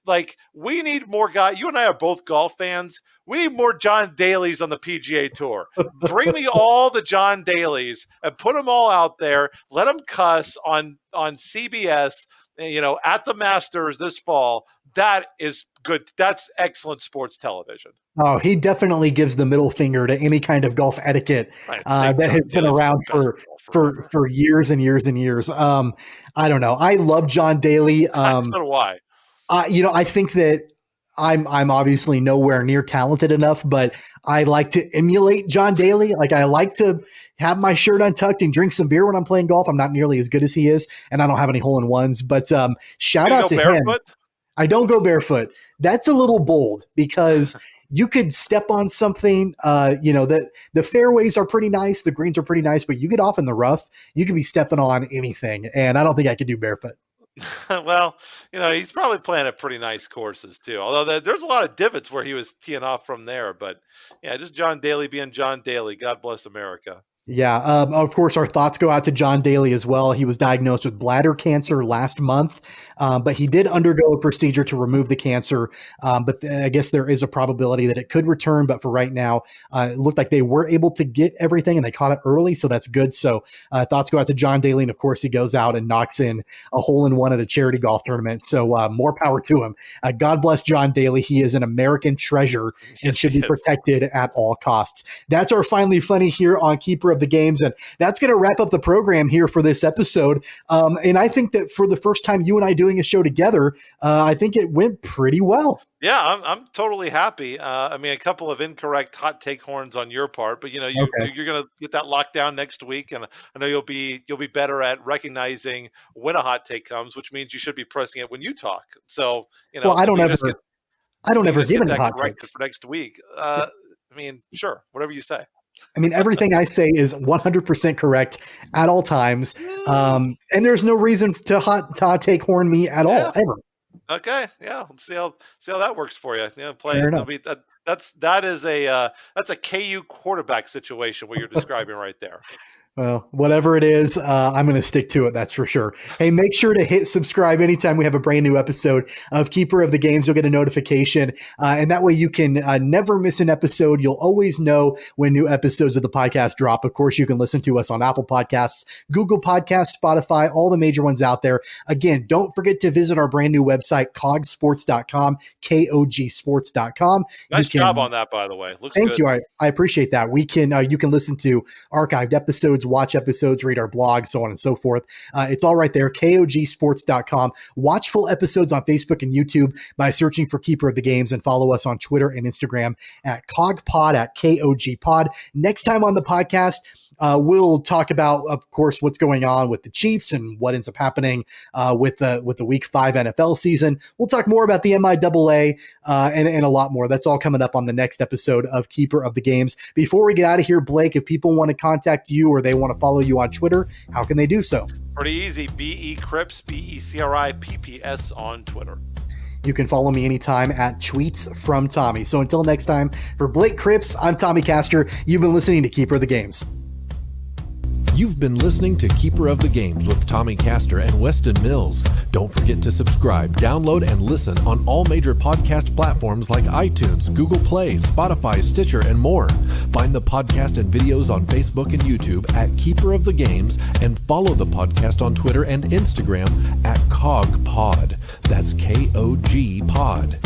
Like, we need more guys. You and I are both golf fans. We need more John Dalys on the PGA Tour. Bring me all the John Dalys and put them all out there. Let them cuss on CBS, at the Masters this fall. That is good. That's excellent sports television. Oh, he definitely gives the middle finger to any kind of golf etiquette that has been around for years and years and years. I don't know. I love John Daly. So do I. I think that I'm obviously nowhere near talented enough, but I like to emulate John Daly. Like, I like to have my shirt untucked and drink some beer when I'm playing golf. I'm not nearly as good as he is, and I don't have any hole-in-ones, but shout out to him. I don't go barefoot. That's a little bold because you could step on something, the fairways are pretty nice. The greens are pretty nice, but you get off in the rough, you could be stepping on anything. And I don't think I could do barefoot. Well, he's probably playing at pretty nice courses too. Although there's a lot of divots where he was teeing off from there. But yeah, just John Daly being John Daly. God bless America. Yeah. Of course, our thoughts go out to John Daly as well. He was diagnosed with bladder cancer last month, but he did undergo a procedure to remove the cancer. But I guess there is a probability that it could return. But for right now, it looked like they were able to get everything and they caught it early. So that's good. So thoughts go out to John Daly. And of course, he goes out and knocks in a hole-in-one at a charity golf tournament. So more power to him. God bless John Daly. He is an American treasure and should be protected at all costs. That's our Finally Funny here on Keeper of the Games, and that's going to wrap up the program here for this episode. And I think that for the first time you and I doing a show together, I think it went pretty well. Yeah, I'm totally happy. I mean, a couple of incorrect hot take horns on your part, but you're going to get that locked down next week, and I know you'll be better at recognizing when a hot take comes, which means you should be pressing it when you talk. So well, I don't ever give any hot takes for next week. I mean, sure, whatever you say. I mean, everything I say is 100% correct at all times. And there's no reason to hot take horn me at all, ever. Okay. Yeah. Let's see how that works for you. That's a KU quarterback situation what you're describing right there. Well, whatever it is, I'm going to stick to it. That's for sure. Hey, make sure to hit subscribe anytime we have a brand new episode of Keeper of the Games. You'll get a notification, and that way you can never miss an episode. You'll always know when new episodes of the podcast drop. Of course, you can listen to us on Apple Podcasts, Google Podcasts, Spotify, all the major ones out there. Again, don't forget to visit our brand new website, cogsports.com, KOGsports.com. Nice job on that, by the way. Looks Thank good. you. I appreciate that. You can listen to archived episodes, watch episodes, read our blog, so on and so forth. It's all right there, KOGsports.com. Watch full episodes on Facebook and YouTube by searching for Keeper of the Games, and follow us on Twitter and Instagram at COGPod, at KOGPod. Next time on the podcast, we'll talk about, of course, what's going on with the Chiefs and what ends up happening with the Week 5 NFL season. We'll talk more about the MIAA and a lot more. That's all coming up on the next episode of Keeper of the Games. Before we get out of here, Blake, if people want to contact you or they want to follow you on Twitter, how can they do so? Pretty easy. BE Cripps, BECRIPPS on Twitter. You can follow me anytime at Tweets from Tommy. So until next time, for Blake Cripps, I'm Tommy Castor. You've been listening to Keeper of the Games. You've been listening to Keeper of the Games with Tommy Castor and Weston Mills. Don't forget to subscribe, download, and listen on all major podcast platforms like iTunes, Google Play, Spotify, Stitcher, and more. Find the podcast and videos on Facebook and YouTube at Keeper of the Games, and follow the podcast on Twitter and Instagram at COGPod. That's KOG Pod.